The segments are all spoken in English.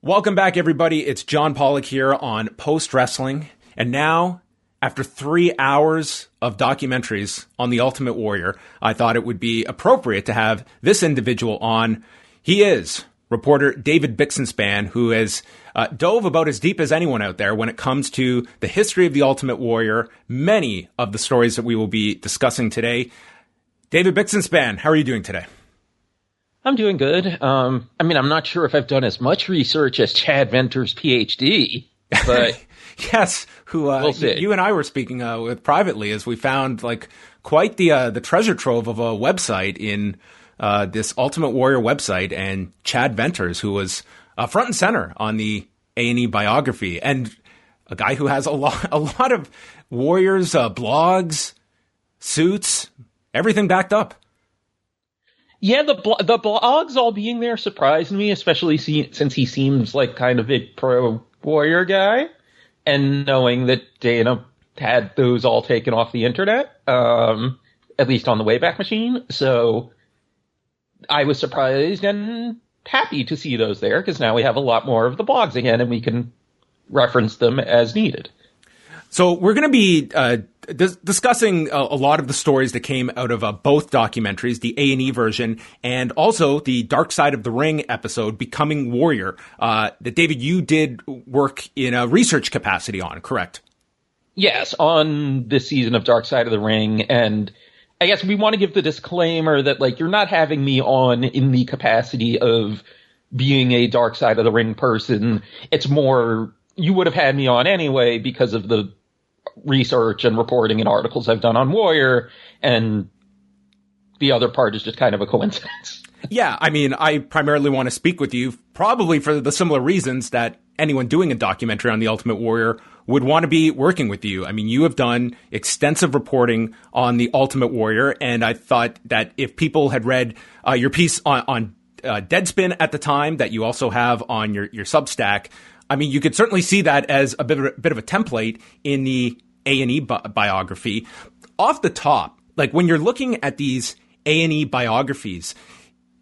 Welcome back, everybody. It's John Pollock here on Post Wrestling. And now, after 3 hours of documentaries on The Ultimate Warrior, I thought it would be appropriate to have this individual on. He is reporter David Bixenspan, who has dove about as deep as anyone out there when it comes to the history of The Ultimate Warrior, many of the stories that we will be discussing today. David Bixenspan, how are you doing today? I'm doing good. I'm not sure if I've done as much research as Chad Venter's PhD, but yes, who we'll see. You and I were speaking with privately as we found quite the treasure trove of a website in this Ultimate Warrior website, and Chad Venters, who was front and center on the A&E biography, and a guy who has a lot of Warriors blogs, suits, everything backed up. Yeah, the blogs all being there surprised me, especially since he seems like kind of a pro-Warrior guy, and knowing that Dana had those all taken off the internet, at least on the Wayback Machine. So I was surprised and happy to see those there, because now we have a lot more of the blogs again, and we can reference them as needed. So we're going to be discussing a lot of the stories that came out of both documentaries, the A&E version and also the Dark Side of the Ring episode, Becoming Warrior, that, David, you did work in a research capacity on, correct? Yes, on this season of Dark Side of the Ring. And I guess we want to give the disclaimer that, you're not having me on in the capacity of being a Dark Side of the Ring person. It's more, you would have had me on anyway because of the research and reporting and articles I've done on Warrior, and the other part is just kind of a coincidence. Yeah, I primarily want to speak with you probably for the similar reasons that anyone doing a documentary on The Ultimate Warrior would want to be working with you. You have done extensive reporting on The Ultimate Warrior, and I thought that if people had read your piece on Deadspin at the time, that you also have on your Substack, you could certainly see that as a bit of a template in the A&E biography. Off the top, when you're looking at these A&E biographies,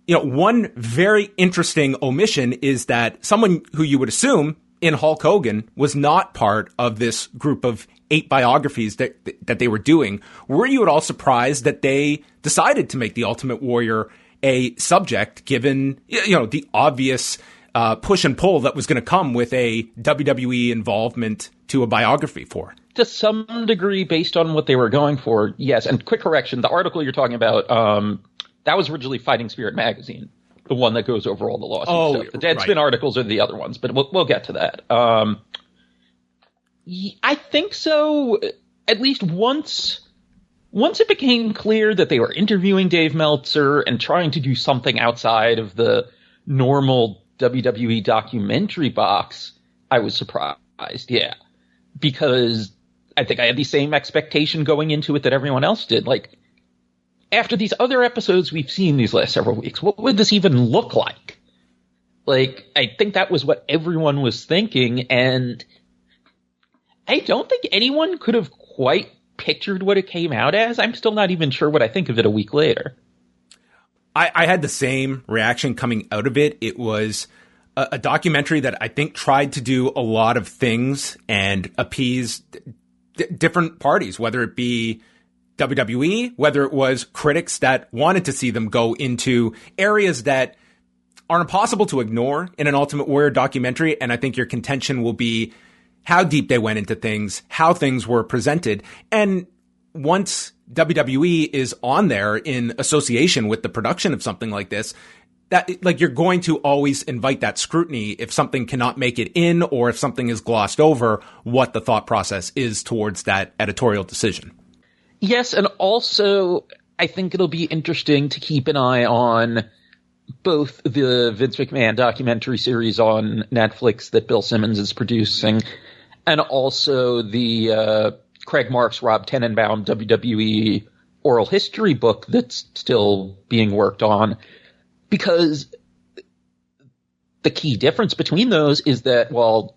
one very interesting omission is that someone who you would assume in Hulk Hogan was not part of this group of 8 biographies that they were doing. Were you at all surprised that they decided to make The Ultimate Warrior a subject, given the obvious push and pull that was going to come with a WWE involvement to a biography for? To some degree, based on what they were going for, yes. And quick correction, the article you're talking about, that was originally Fighting Spirit magazine, the one that goes over all the lawsuits stuff. The Deadspin articles are the other ones, but we'll get to that. I think so. At least once it became clear that they were interviewing Dave Meltzer and trying to do something outside of the normal WWE documentary box, I was surprised, yeah. Because I think I had the same expectation going into it that everyone else did. After these other episodes we've seen these last several weeks, what would this even look like? I think that was what everyone was thinking, and I don't think anyone could have quite pictured what it came out as. I'm still not even sure what I think of it a week later. I had the same reaction coming out of it. It was a documentary that I think tried to do a lot of things and appease different parties, whether it be WWE, whether it was critics that wanted to see them go into areas that are impossible to ignore in an Ultimate Warrior documentary. And I think your contention will be how deep they went into things, how things were presented. And once WWE is on there in association with the production of something like this, that you're going to always invite that scrutiny if something cannot make it in, or if something is glossed over, what the thought process is towards that editorial decision. Yes, and also I think it'll be interesting to keep an eye on both the Vince McMahon documentary series on Netflix that Bill Simmons is producing, and also the Craig Marks, Rob Tenenbaum WWE oral history book that's still being worked on. Because the key difference between those is that while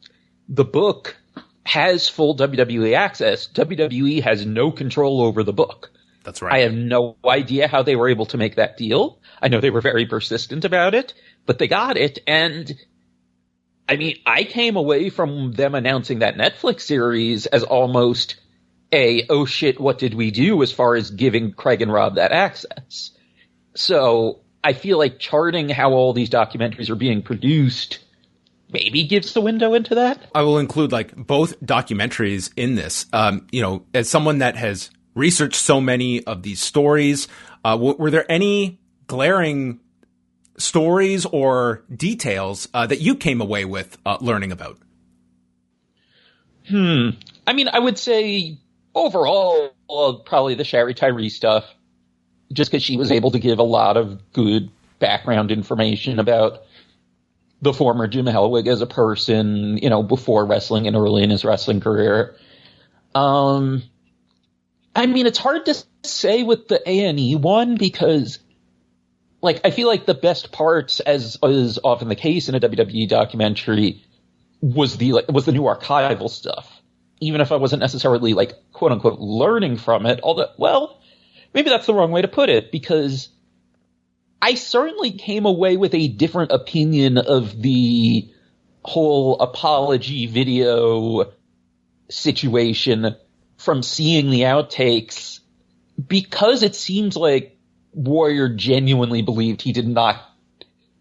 the book has full WWE access, WWE has no control over the book. That's right. I have no idea how they were able to make that deal. I know they were very persistent about it, but they got it. And I mean, I came away from them announcing that Netflix series as almost oh shit, what did we do as far as giving Craig and Rob that access? So I feel like charting how all these documentaries are being produced maybe gives the window into that. I will include like both documentaries in this. As someone that has researched so many of these stories, were there any glaring stories or details that you came away with learning about? I mean, I would say overall, probably the Sherry Tyree stuff, just because she was able to give a lot of good background information about the former Jim Hellwig as a person, before wrestling and early in his wrestling career. I mean, it's hard to say with the A&E one because, I feel like the best parts, as is often the case in a WWE documentary, was the new archival stuff. Even if I wasn't necessarily, quote unquote, learning from it, although, well, maybe that's the wrong way to put it, because I certainly came away with a different opinion of the whole apology video situation from seeing the outtakes, because it seems like Warrior genuinely believed he did not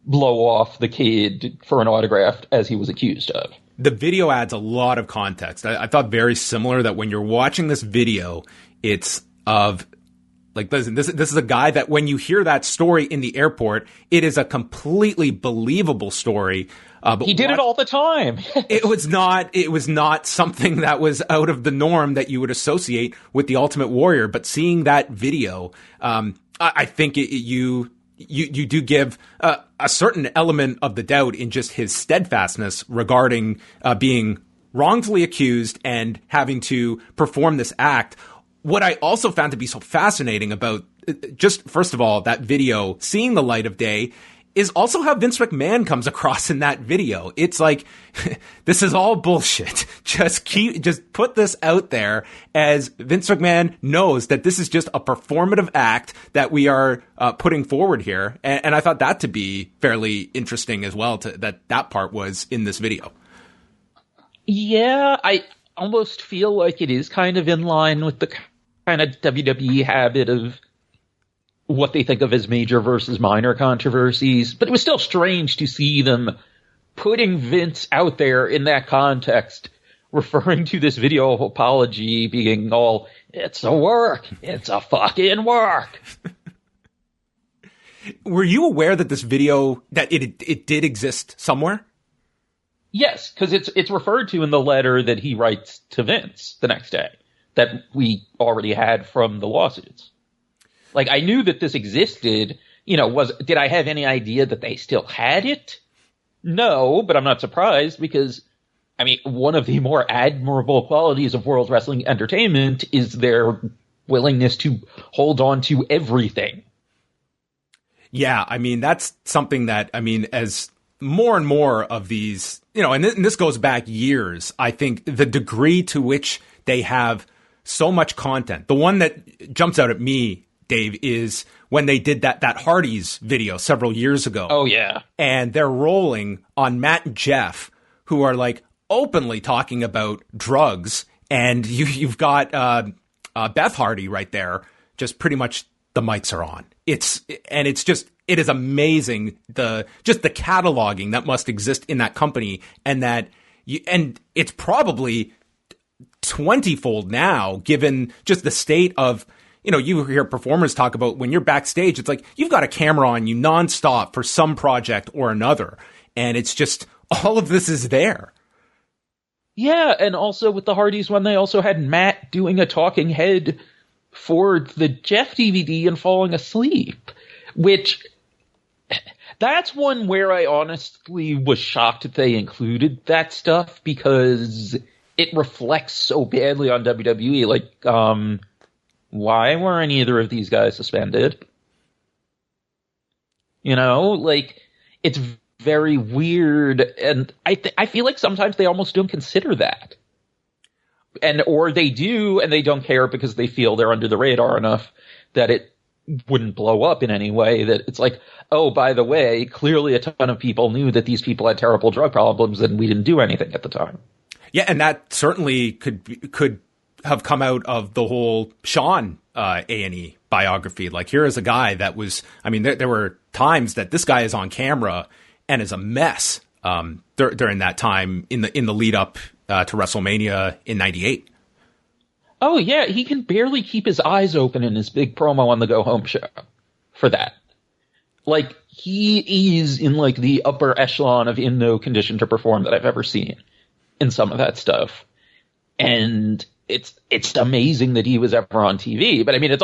blow off the kid for an autograph as he was accused of. The video adds a lot of context. I thought very similar that when you're watching this video, it's of this is a guy that when you hear that story in the airport, it is a completely believable story. But he did it all the time. It was not something that was out of the norm that you would associate with the Ultimate Warrior. But seeing that video, I think you do give a certain element of the doubt in just his steadfastness regarding being wrongfully accused and having to perform this act. What I also found to be so fascinating about just, first of all, that video seeing the light of day is also how Vince McMahon comes across in that video. It's like, this is all bullshit. Just put this out there, as Vince McMahon knows that this is just a performative act that we are putting forward here. And I thought that to be fairly interesting as well, that part was in this video. Yeah, I almost feel like it is kind of in line with the kind of WWE habit of what they think of as major versus minor controversies, but it was still strange to see them putting Vince out there in that context, referring to this video of apology being all, it's a work, it's a fucking work. Were you aware that this video, that it did exist somewhere? Yes, because it's referred to in the letter that he writes to Vince the next day that we already had from the lawsuits. I knew that this existed, did I have any idea that they still had it? No, but I'm not surprised because, I mean, one of the more admirable qualities of World Wrestling Entertainment is their willingness to hold on to everything. Yeah, I mean, that's something that, as more and more of these, and this goes back years, I think the degree to which they have so much content, the one that jumps out at me, Dave, is when they did that Hardy's video several years ago. Oh, yeah. And they're rolling on Matt and Jeff, who are openly talking about drugs. And you've got Beth Hardy right there. Just pretty much the mics are on. It is amazing the cataloging that must exist in that company, and and it's probably 20-fold now, given just the state of, you hear performers talk about when you're backstage, it's like you've got a camera on you nonstop for some project or another. And it's just, all of this is there. Yeah, and also with the Hardys one, they also had Matt doing a talking head for the Jeff DVD and falling asleep, which, that's one where I honestly was shocked that they included that stuff because it reflects so badly on WWE. Why weren't either of these guys suspended? It's very weird, and I feel like sometimes they almost don't consider that. Or they do, and they don't care because they feel they're under the radar enough that it wouldn't blow up in any way. That it's like, oh, by the way, clearly a ton of people knew that these people had terrible drug problems and we didn't do anything at the time. Yeah, and that certainly could have come out of the whole Sean A&E biography. Like, here is a guy that was, I mean, there were times that this guy is on camera and is a mess during that time in the lead up to WrestleMania in '98. Oh, yeah, he can barely keep his eyes open in his big promo on the Go Home show for that. Like, he is in, like, the upper echelon of in no condition to perform that I've ever seen in some of that stuff. And it's amazing that he was ever on TV. But, I mean,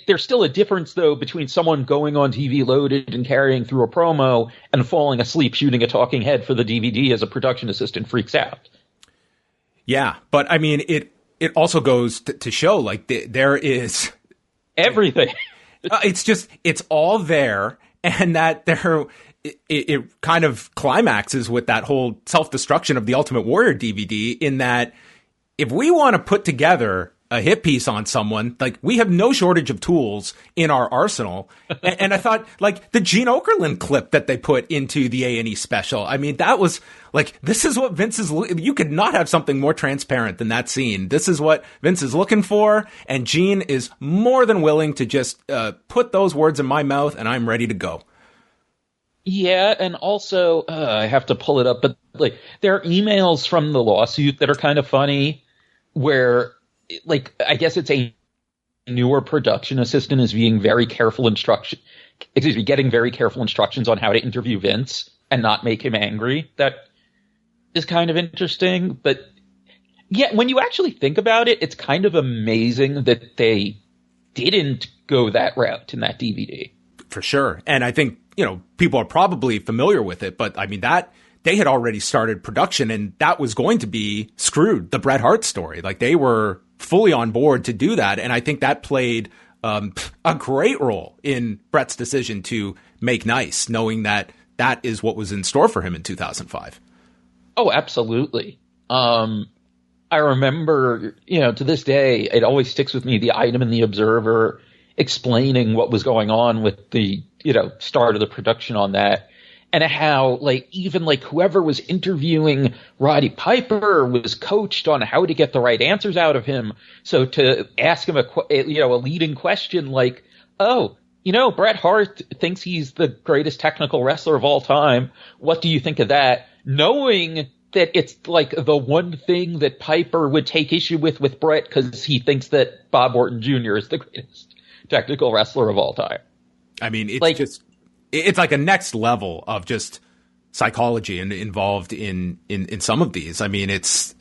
there's still a difference, though, between someone going on TV loaded and carrying through a promo and falling asleep shooting a talking head for the DVD as a production assistant freaks out. Yeah, but, I mean, it also goes to show, like, there is everything. It's all there, and that it kind of climaxes with that whole self-destruction of the Ultimate Warrior DVD, in that if we want to put together a hit piece on someone, like, we have no shortage of tools in our arsenal. And I thought, like, the Gene Okerlund clip that they put into the A&E special, I mean, that was like, this is what Vince is, you could not have something more transparent than that scene. This is what Vince is looking for. And Gene is more than willing to just put those words in my mouth, and I'm ready to go. Yeah, and also, I have to pull it up, but, like, there are emails from the lawsuit that are kind of funny, where, like, I guess it's a newer production assistant is getting very careful instructions on how to interview Vince and not make him angry. That is kind of interesting. But yeah, when you actually think about it, it's kind of amazing that they didn't go that route in that DVD. For sure. And I think, people are probably familiar with it, but I mean, that they had already started production, and that was going to be Screwed, the Bret Hart story. Like, they were fully on board to do that. And I think that played a great role in Bret's decision to make nice, knowing that that is what was in store for him in 2005. Oh, absolutely. I remember, to this day, it always sticks with me, the item in the Observer explaining what was going on with the, start of the production on that. And how, like, even, like, whoever was interviewing Roddy Piper was coached on how to get the right answers out of him. So to ask him a leading question like, oh, Bret Hart thinks he's the greatest technical wrestler of all time. What do you think of that? Knowing that it's, like, the one thing that Piper would take issue with Bret, because he thinks that Bob Orton Jr. is the greatest technical wrestler of all time. I mean, it's like a next level of just psychology and involved in some of these. I mean, it's,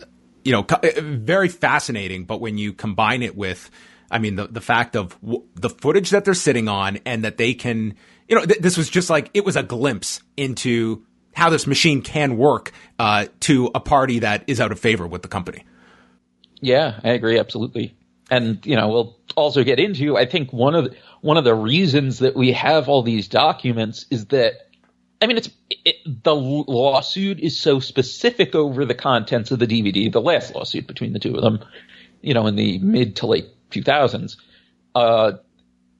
very fascinating. But when you combine it with, I mean, the fact of the footage that they're sitting on, and that they can, this was just like, it was a glimpse into how this machine can work to a party that is out of favor with the company. Yeah, I agree. Absolutely. And, we'll also get into, I think one of the reasons that we have all these documents is that, I mean, the lawsuit is so specific over the contents of the DVD, the last lawsuit between the two of them, in the mid to late 2000s.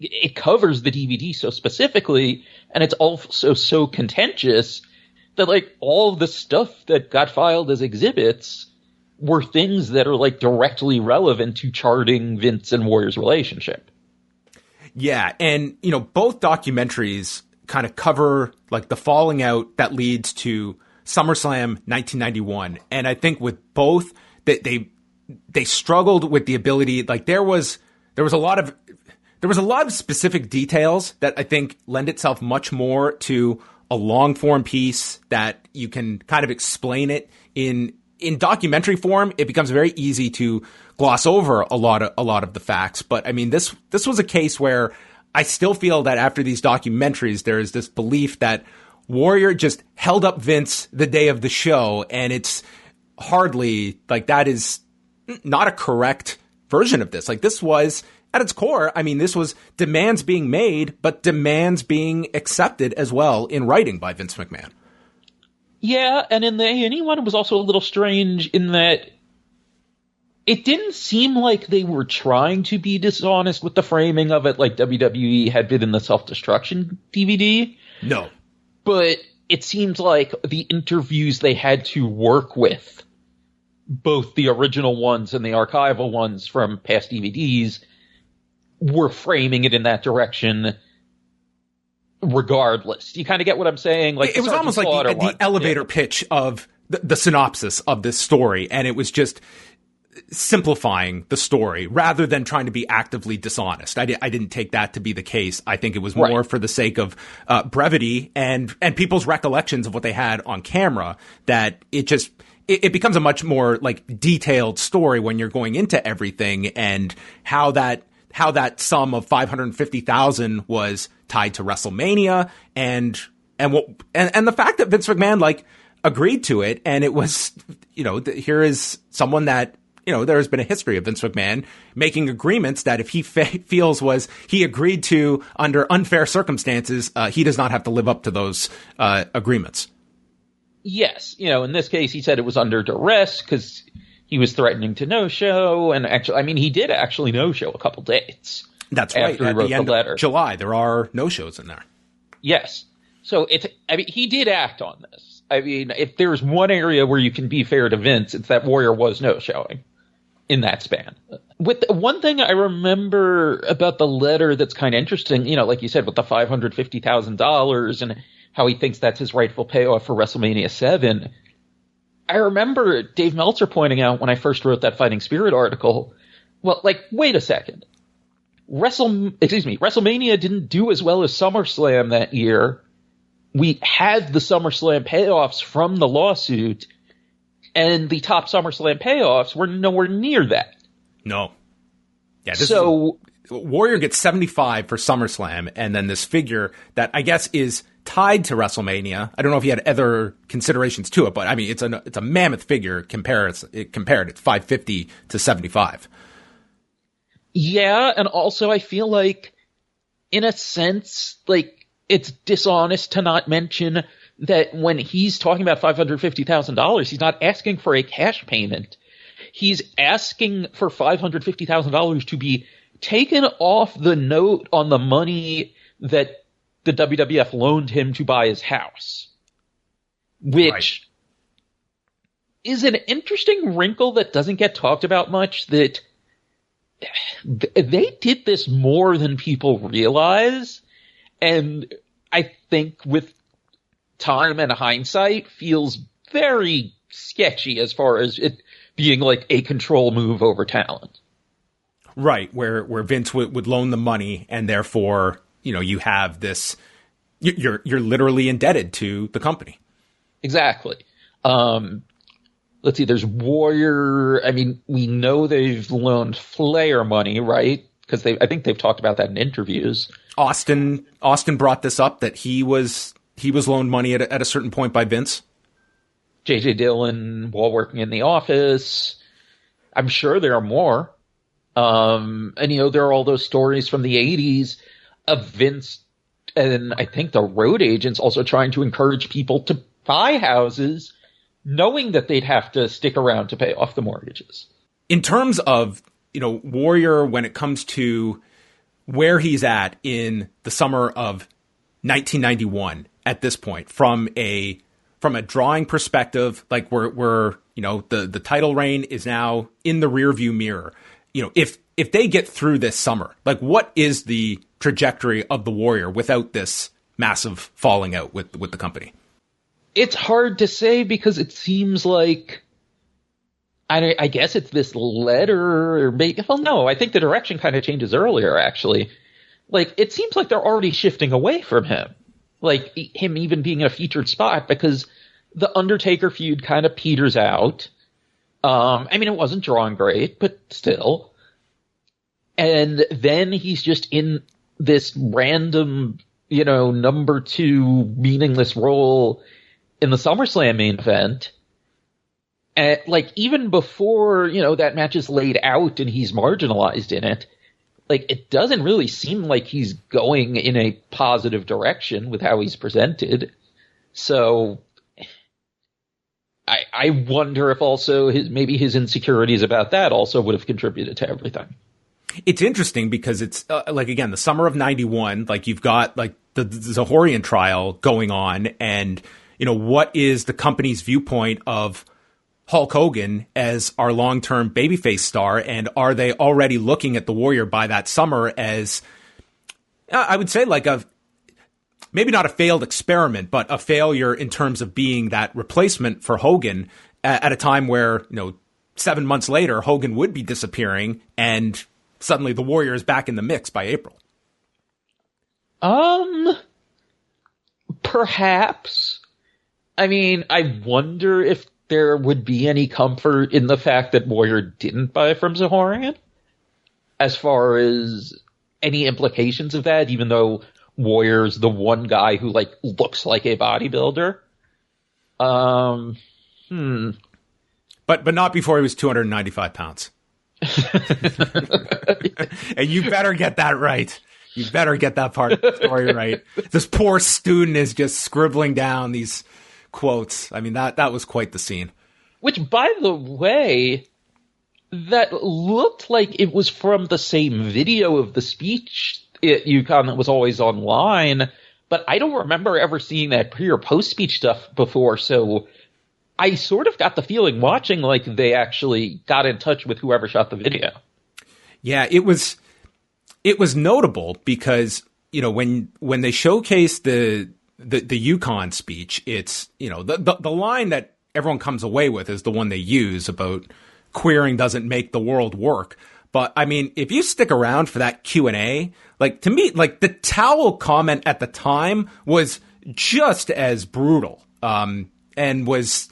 It covers the DVD so specifically, and it's also so contentious that, like, all of the stuff that got filed as exhibits were things that are, like, directly relevant to charting Vince and Warrior's relationship. Yeah, and, both documentaries kind of cover, like, the falling out that leads to SummerSlam 1991. And I think with both, they struggled with the ability, like, there was a lot of specific details that I think lend itself much more to a long form piece that you can kind of explain it in documentary form. It becomes very easy to gloss over a lot of the facts. But I mean, this was a case where I still feel that after these documentaries, there is this belief that Warrior just held up Vince the day of the show. And it's hardly, like, that is not a correct version of this. Like, this was, at its core, I mean, this was demands being made, but demands being accepted as well in writing by Vince McMahon. Yeah, and in the A&E one, it was also a little strange in that It didn't seem like they were trying to be dishonest with the framing of it, like WWE had been in the Self-Destruction DVD. No. But it seemed like the interviews they had to work with, both the original ones and the archival ones from past DVDs, were framing it in that direction regardless. You kind of get what I'm saying? Like, it was almost like the elevator pitch of the synopsis of this story, and it was just simplifying the story rather than trying to be actively dishonest. I didn't take that to be the case. I think it was more for the sake of brevity and people's recollections of what they had on camera, that it becomes a much more like detailed story when you're going into everything, and how that sum of $550,000 was tied to WrestleMania, and the fact that Vince McMahon like agreed to it, and it was, here is someone that, there has been a history of Vince McMahon making agreements that if he feels he agreed to under unfair circumstances, he does not have to live up to those agreements. Yes. In this case, he said it was under duress because he was threatening to no-show. And actually, I mean, he did actually no-show a couple dates. That's right. After he wrote the letter. Of July, there are no-shows in there. Yes. So he did act on this. I mean, if there's one area where you can be fair to Vince, it's that Warrior was no-showing in that span. With one thing I remember about the letter that's kind of interesting, like you said, with the $550,000 and how he thinks that's his rightful payoff for WrestleMania 7. I remember Dave Meltzer pointing out when I first wrote that Fighting Spirit article, well, like, wait a second. WrestleMania didn't do as well as SummerSlam that year. We had the SummerSlam payoffs from the lawsuit, and the top SummerSlam payoffs were nowhere near that. No. Yeah, Warrior gets 75 for SummerSlam, and then this figure that I guess is tied to WrestleMania. I don't know if he had other considerations to it, but I mean, it's a mammoth figure compared. It's 550 to 75. Yeah, and also I feel like, in a sense, like, it's dishonest to not mention that when he's talking about $550,000, he's not asking for a cash payment. He's asking for $550,000 to be taken off the note on the money that the WWF loaned him to buy his house, which is an interesting wrinkle that doesn't get talked about much, that they did this more than people realize, and I think with time and hindsight feels very sketchy as far as it being like a control move over talent. Right, where Vince would loan the money, and therefore, you have this, you're literally indebted to the company. Exactly. Let's see, there's Warrior. I mean, we know they've loaned Flair money, right? Because I think they've talked about that in interviews. Austin brought this up, that he was loaned money at a certain point by Vince. J.J. Dillon, while working in the office. I'm sure there are more. And there are all those stories from the 80s of Vince and I think the road agents also trying to encourage people to buy houses, knowing that they'd have to stick around to pay off the mortgages. In terms of, Warrior, when it comes to where he's at in the summer of 1991 at this point, from a drawing perspective, like we're the title reign is now in the rearview mirror. If they get through this summer, like, what is the trajectory of the Warrior without this massive falling out with the company? It's hard to say, because it seems like, I guess it's this letter, or no, I think the direction kind of changes earlier, actually. Like, it seems like they're already shifting away from him. Like, him even being in a featured spot, because the Undertaker feud kind of peters out. I mean, it wasn't drawing great, but still. And then he's just in this random, number 2 meaningless role in the SummerSlam main event. And, like, even before, that match is laid out and he's marginalized in it, like, it doesn't really seem like he's going in a positive direction with how he's presented. So, I wonder if also maybe his insecurities about that also would have contributed to everything. It's interesting because it's like, again, the summer of 91, like you've got like the Zahorian trial going on, and what is the company's viewpoint of Hulk Hogan as our long-term babyface star, and are they already looking at the Warrior by that summer as, I would say, like maybe not a failed experiment, but a failure in terms of being that replacement for Hogan at a time where, 7 months later, Hogan would be disappearing, and suddenly the Warrior is back in the mix by April. Perhaps. I mean, I wonder if there would be any comfort in the fact that Warrior didn't buy from Zahorian, as far as any implications of that, even though Warrior's the one guy who looks like a bodybuilder. But not before he was 295 pounds. And you better get that right. You better get that part of the story right. This poor student is just scribbling down these quotes. I mean, that was quite the scene. Which, by the way, that looked like it was from the same video of the speech at Uconn that was always online, but I don't remember ever seeing that pre or post speech stuff before, so I sort of got the feeling watching like they actually got in touch with whoever shot the video. Yeah, it was notable because, when they showcased the Uconn speech, it's, the line that everyone comes away with is the one they use about queering doesn't make the world work. But I mean, if you stick around for that Q&A, to me, the towel comment at the time was just as brutal, and was,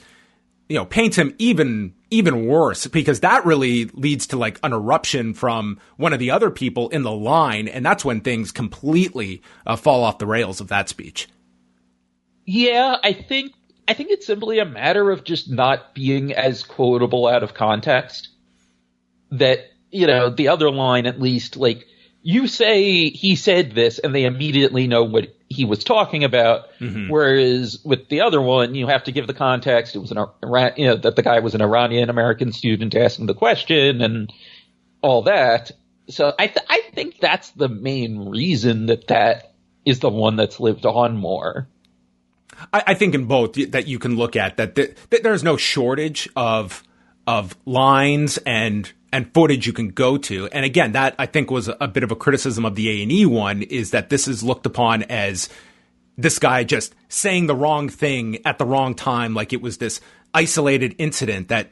paints him even worse, because that really leads to an eruption from one of the other people in the line. And that's when things completely fall off the rails of that speech. Yeah, I think it's simply a matter of just not being as quotable out of context. That, the other line, at least, you say he said this and they immediately know what he was talking about. Mm-hmm. Whereas with the other one, you have to give the context. It was that the guy was an Iranian American student asking the question and all that. So I think that's the main reason that is the one that's lived on more. I think in both that you can look at that there's no shortage of lines and footage you can go to. And again, that I think was a bit of a criticism of the A&E one, is that this is looked upon as this guy just saying the wrong thing at the wrong time. Like it was this isolated incident, that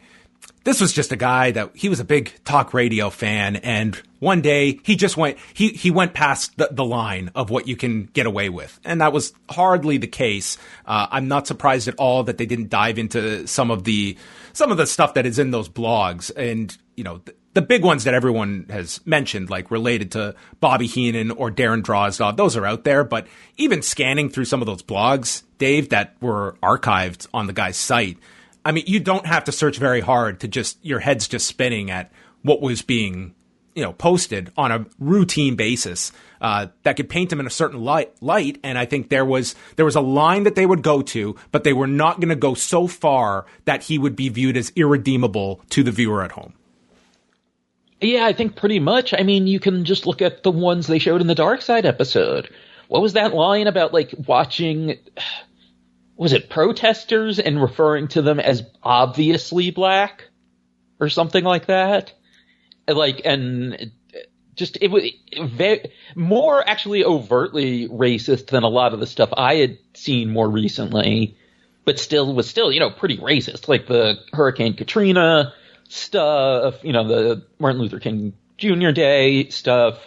this was just a guy that he was a big talk radio fan. And one day he just went past the line of what you can get away with. And that was hardly the case. I'm not surprised at all that they didn't dive into some of the stuff that is in those blogs. And, the big ones that everyone has mentioned, related to Bobby Heenan or Darren Drozdov, those are out there. But even scanning through some of those blogs, Dave, that were archived on the guy's site, I mean, you don't have to search very hard to your head's just spinning at what was being, posted on a routine basis, that could paint him in a certain light. And I think there was a line that they would go to, but they were not going to go so far that he would be viewed as irredeemable to the viewer at home. Yeah, I think pretty much. I mean, you can just look at the ones they showed in the Dark Side episode. What was that line about, watching, was it protesters and referring to them as obviously black or something like that? And just, it was very, more actually overtly racist than a lot of the stuff I had seen more recently, but was still, pretty racist. Like the Hurricane Katrina stuff, the Martin Luther King Jr. Day stuff,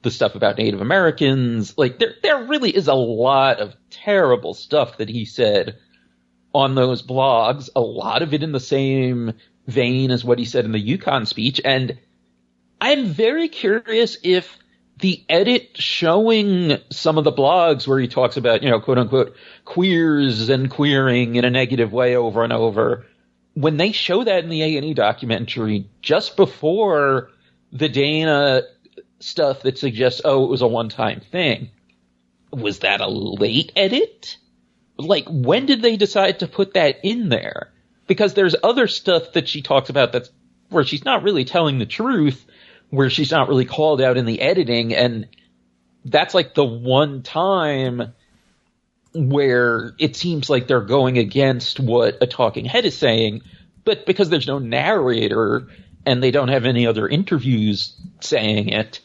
the stuff about Native Americans. There really is a lot of terrible stuff that he said on those blogs, a lot of it in the same vein as what he said in the Uconn speech. And I'm very curious if the edit showing some of the blogs where he talks about, quote unquote, queers and queering in a negative way over and over, when they show that in the A&E documentary just before the Dana stuff that suggests, it was a one-time thing, was that a late edit? When did they decide to put that in there? because there's other stuff that she talks about that's where she's not really telling the truth, where she's not really called out in the editing, and that's like the one time where it seems like they're going against what a talking head is saying, but because there's no narrator and they don't have any other interviews saying it,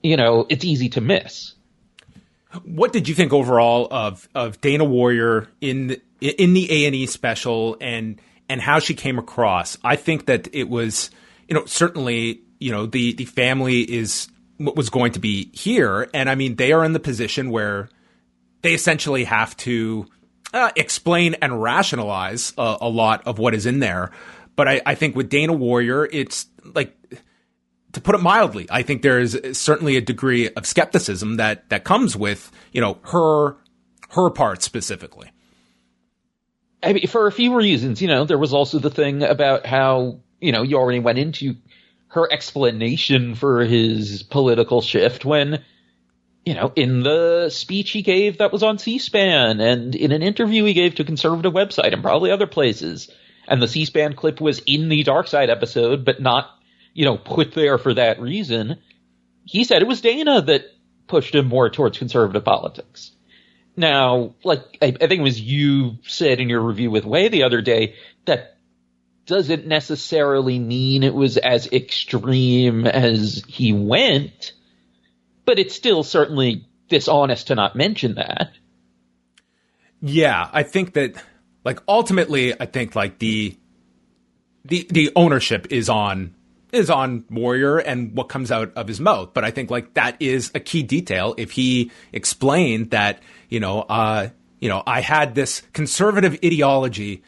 it's easy to miss. What did you think overall of Dana Warrior in the A&E special and how she came across? I think that it was, certainly, the family was going to be here. And I mean, they are in the position where they essentially have to explain and rationalize a lot of what is in there. But I think with Dana Warrior, it's like, to put it mildly, I think there is certainly a degree of skepticism that comes with, her part specifically. I mean, for a few reasons, there was also the thing about how, you already went into her explanation for his political shift when, in the speech he gave that was on C-SPAN and in an interview he gave to a conservative website and probably other places. And the C-SPAN clip was in the Dark Side episode, but not, put there for that reason. He said it was Dana that pushed him more towards conservative politics. Now, like, I think it was you said in your review with Way the other day, that doesn't necessarily mean it was as extreme as he went, but it's still certainly dishonest to not mention that. Yeah, I think that, like, ultimately, I think, like, the ownership is on Warrior and what comes out of his mouth. But I think, like, that is a key detail. If he explained that, I had this conservative ideology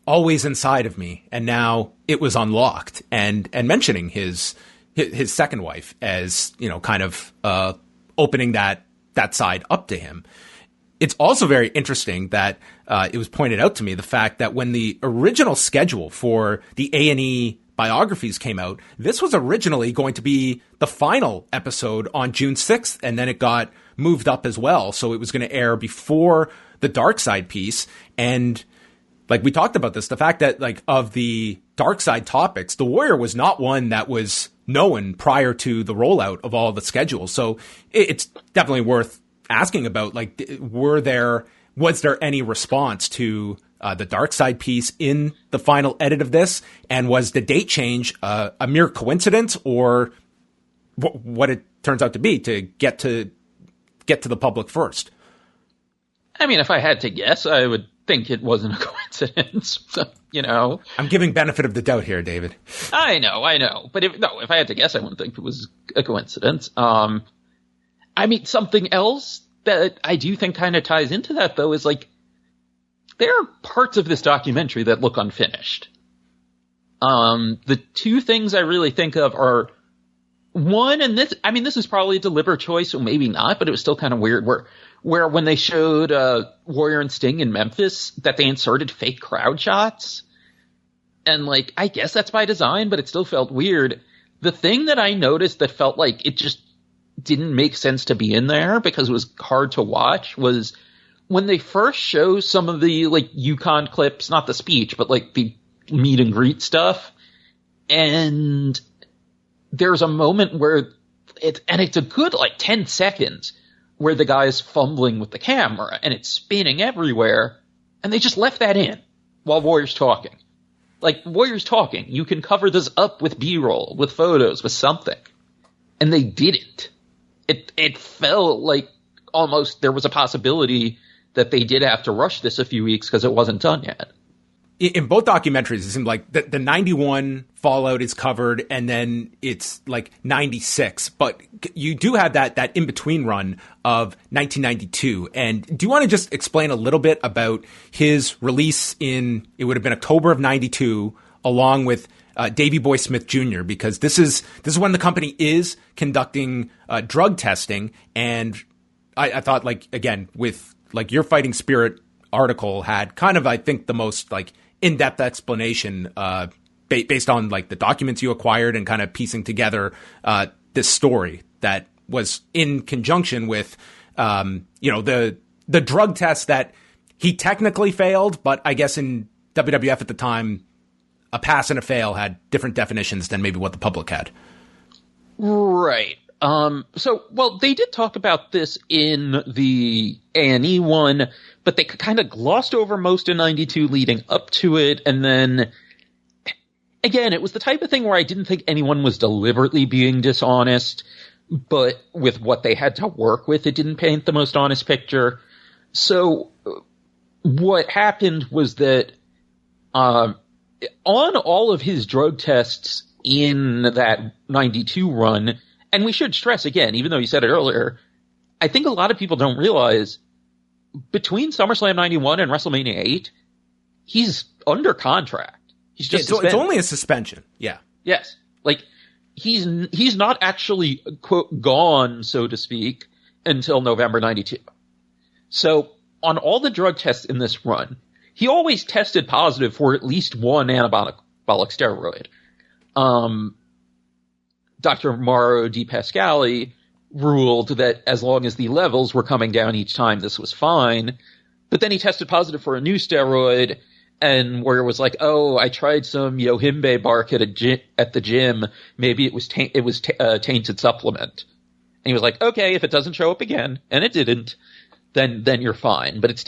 always inside of me, and now it was unlocked, and mentioning his second wife as, kind of opening that side up to him. It's also very interesting that it was pointed out to me the fact that when the original schedule for the A&E biographies came out, this was originally going to be the final episode on June 6th, and then it got moved up as well. So it was going to air before the Dark Side piece. And like we talked about this, the fact that, like, of the Dark Side topics, the Warrior was not one that was known prior to the rollout of all the schedules. So it's definitely worth asking about, like, was there any response to the Dark Side piece in the final edit of this? And was the date change a mere coincidence, or what it turns out to be, to get to the public first? I mean, if I had to guess, I would think it wasn't a coincidence. I'm giving benefit of the doubt here, David. I know. But if I had to guess, I wouldn't think it was a coincidence. I mean, something else that I do think kind of ties into that, though, is, like, there are parts of this documentary that look unfinished. The two things I really think of are, one, and this is probably a deliberate choice, or maybe not, but it was still kind of weird, where when they showed Warrior and Sting in Memphis, that they inserted fake crowd shots. And, like, I guess that's by design, but it still felt weird. The thing that I noticed that felt like it just didn't make sense to be in there because it was hard to watch was when they first show some of the, like, Uconn clips, not the speech, but, like, the meet and greet stuff. And there's a moment where it's a good, like, 10 seconds where the guy is fumbling with the camera and it's spinning everywhere. And they just left that in while Warrior's talking. Like, Warrior's talking. You can cover this up with B-roll, with photos, with something. And they didn't. It felt like almost there was a possibility that they did have to rush this a few weeks because it wasn't done yet. In both documentaries, it seemed like the 91 Fallout is covered, and then it's like 96. But you do have that in-between run of 1992. And do you want to just explain a little bit about his release it would have been October of 92, along with Davey Boy Smith Jr., because this is when the company is conducting drug testing. And I thought, like, again, with, like, your Fighting Spirit article had kind of, I think, the most, like, in-depth explanation based on, like, the documents you acquired and kind of piecing together this story that was in conjunction with, the drug test that he technically failed, but I guess in WWF at the time, a pass and a fail had different definitions than maybe what the public had. Right. Well, they did talk about this in the A&E one, but they kind of glossed over most of 92 leading up to it. And then, again, it was the type of thing where I didn't think anyone was deliberately being dishonest, but with what they had to work with, it didn't paint the most honest picture. So what happened was that on all of his drug tests in that 92 run, and we should stress again, even though you said it earlier, I think a lot of people don't realize between SummerSlam 91 and WrestleMania 8, he's under contract. He's just it's only a suspension. Yeah. Yes. Like, he's not actually, quote, gone, so to speak, until November 92. So on all the drug tests in this run, he always tested positive for at least one anabolic steroid. Dr. Mauro Di Pasquale ruled that as long as the levels were coming down each time, this was fine. But then he tested positive for a new steroid, and where it was like, oh, I tried some Yohimbe bark at the gym. Maybe it was tainted supplement. And he was like, okay, if it doesn't show up again, and it didn't, then you're fine. But it's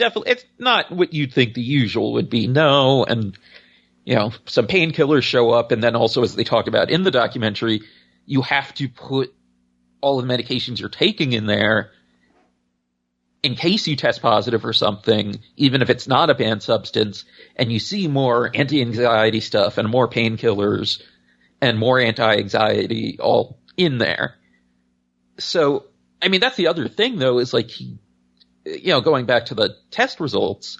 not what you'd think the usual would be. No, and some painkillers show up, and then also, as they talk about in the documentary, you have to put all the medications you're taking in there in case you test positive for something, even if it's not a banned substance, and you see more anti-anxiety stuff and more painkillers and more anti-anxiety all in there. So, I mean, that's the other thing, though, is like, going back to the test results,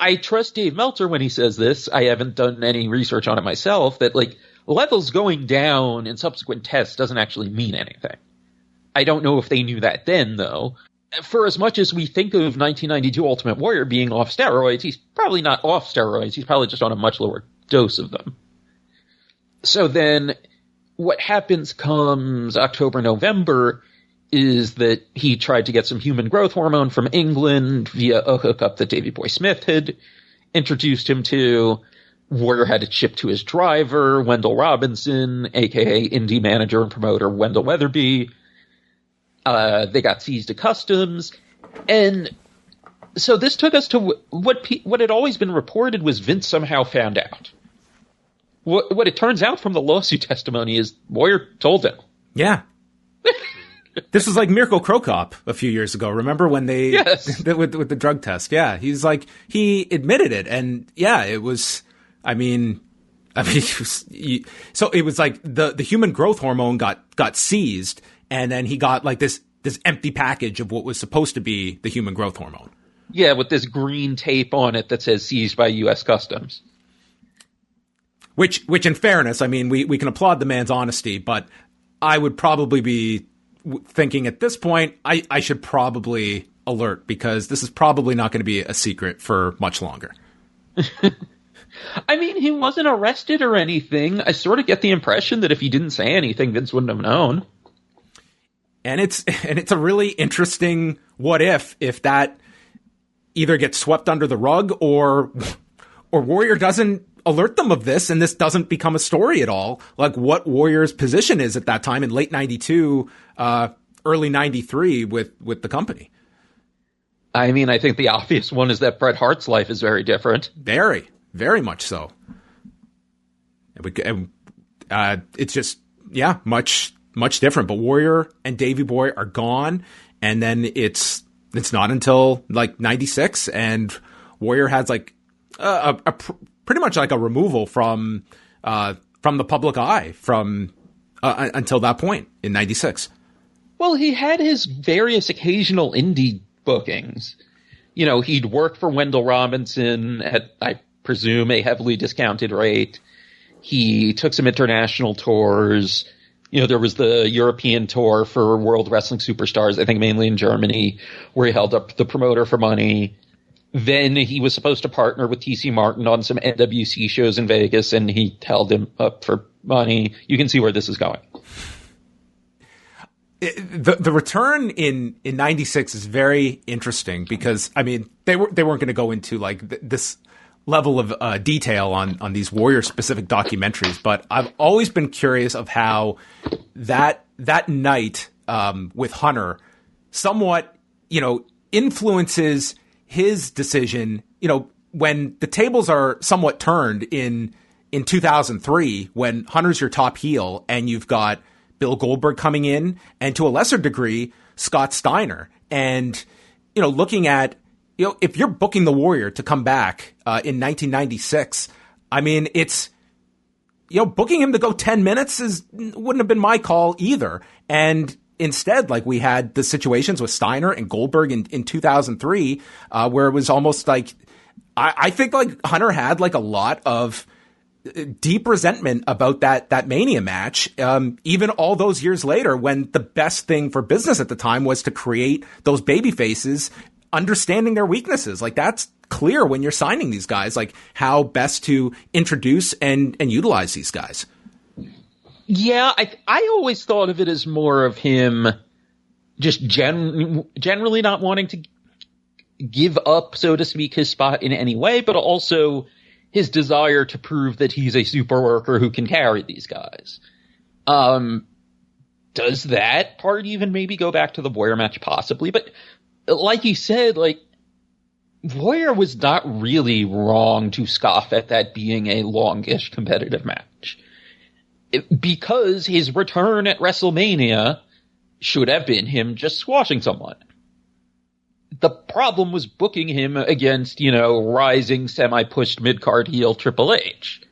I trust Dave Meltzer when he says this. I haven't done any research on it myself, that like levels going down in subsequent tests doesn't actually mean anything. I don't know if they knew that then, though. For as much as we think of 1992 Ultimate Warrior being off steroids, he's probably not off steroids. He's probably just on a much lower dose of them. So then what happens comes October, November is that he tried to get some human growth hormone from England via a hookup that Davey Boy Smith had introduced him to. Warrior had it shipped to his driver, Wendell Robinson, a.k.a. indie manager and promoter Wendell Weatherby. They got seized at customs. And so this took us to what had always been reported was Vince somehow found out. What it turns out from the lawsuit testimony is Warrior told him. Yeah. This was like Mirko Krokop a few years ago. Remember when they, yes. with the drug test? Yeah. He's like, he admitted it. And yeah, it was, so it was like the human growth hormone got seized, and then he got like this empty package of what was supposed to be the human growth hormone. Yeah, with this green tape on it that says seized by U.S. Customs. Which in fairness, I mean, we can applaud the man's honesty, but I would probably be thinking at this point, I should probably alert, because this is probably not going to be a secret for much longer. I mean, he wasn't arrested or anything. I sort of get the impression that if he didn't say anything, Vince wouldn't have known. And it's a really interesting what if that either gets swept under the rug or Warrior doesn't alert them of this, and this doesn't become a story at all. Like what Warrior's position is at that time in late 92, early 93 with the company. I mean, I think the obvious one is that Bret Hart's life is very different. Very, very much so. It's just, yeah, much different. But Warrior and Davey Boy are gone, and then it's not until like 96, and Warrior has like pretty much like a removal from the public eye from until that point in 96. Well, he had his various occasional indie bookings. He'd work for Wendell Robinson at, I presume, a heavily discounted rate. He took some international tours. There was the European tour for World Wrestling Superstars, I think mainly in Germany, where he held up the promoter for money. Then he was supposed to partner with T.C. Martin on some NWC shows in Vegas, and he held him up for money. You can see where this is going. The return in 96 is very interesting because, I mean, they weren't going to go into like this level of detail on these Warrior specific documentaries, but I've always been curious of how that night with Hunter somewhat, influences his decision, when the tables are somewhat turned in 2003, when Hunter's your top heel and you've got Bill Goldberg coming in and to a lesser degree, Scott Steiner. And, looking at, if you're booking the Warrior to come back in 1996, I mean, it's, booking him to go 10 minutes wouldn't have been my call either. And instead, like, we had the situations with Steiner and Goldberg in 2003, where it was almost like, I think like Hunter had like a lot of deep resentment about that Mania match, even all those years later, when the best thing for business at the time was to create those baby faces, understanding their weaknesses. Like, that's clear when you're signing these guys, like how best to introduce and utilize these guys. Yeah, I always thought of it as more of him just generally not wanting to give up, so to speak, his spot in any way, but also his desire to prove that he's a super worker who can carry these guys. Does that part even maybe go back to the Warrior match? Possibly. But like you said, like, Warrior was not really wrong to scoff at that being a longish competitive match. Because his return at WrestleMania should have been him just squashing someone. The problem was booking him against, rising semi-pushed mid-card heel Triple H.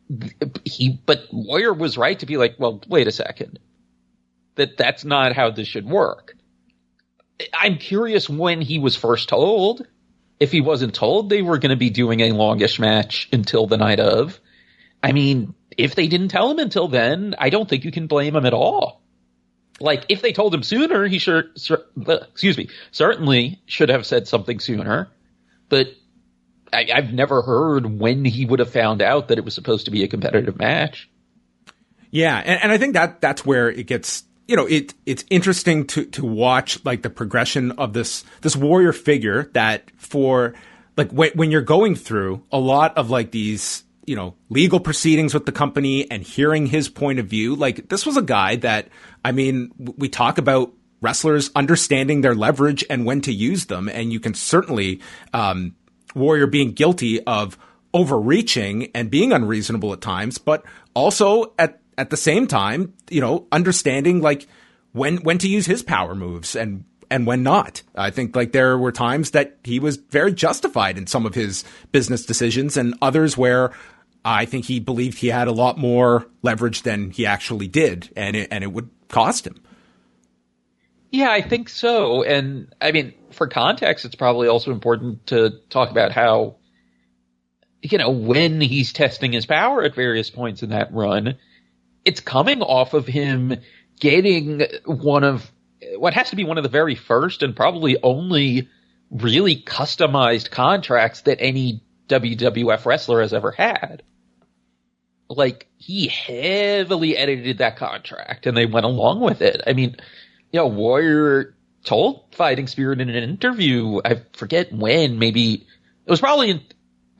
But Warrior was right to be like, well, wait a second. That's not how this should work. I'm curious when he was first told. If he wasn't told they were going to be doing a longish match until the night of. I mean, if they didn't tell him until then, I don't think you can blame him at all. Like, if they told him sooner, he certainly should have said something sooner. But I've never heard when he would have found out that it was supposed to be a competitive match. Yeah, and I think that's where it gets, it's interesting to watch, like, the progression of this Warrior figure that for, like, when you're going through a lot of, like, these, legal proceedings with the company and hearing his point of view. Like, this was a guy that, I mean, we talk about wrestlers understanding their leverage and when to use them. And you can certainly, Warrior being guilty of overreaching and being unreasonable at times, but also at the same time, understanding, like, when to use his power moves and when not. I think, like, there were times that he was very justified in some of his business decisions and others where I think he believed he had a lot more leverage than he actually did, and it would cost him. Yeah, I think so. And I mean, for context, it's probably also important to talk about how, when he's testing his power at various points in that run, it's coming off of him getting one of what has to be one of the very first and probably only really customized contracts that any WWF wrestler has ever had. Like, he heavily edited that contract and they went along with it. I mean, Warrior told Fighting Spirit in an interview, I forget when, maybe it was probably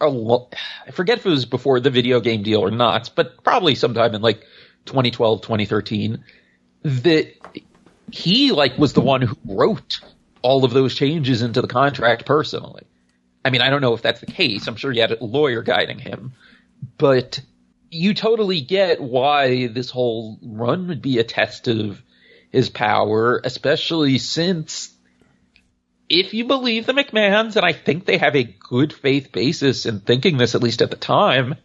I forget if it was before the video game deal or not, but probably sometime in like 2012, 2013, that he, like, was the one who wrote all of those changes into the contract personally. I mean, I don't know if that's the case. I'm sure he had a lawyer guiding him. But you totally get why this whole run would be a test of his power, especially since, if you believe the McMahons, and I think they have a good faith basis in thinking this, at least at the time,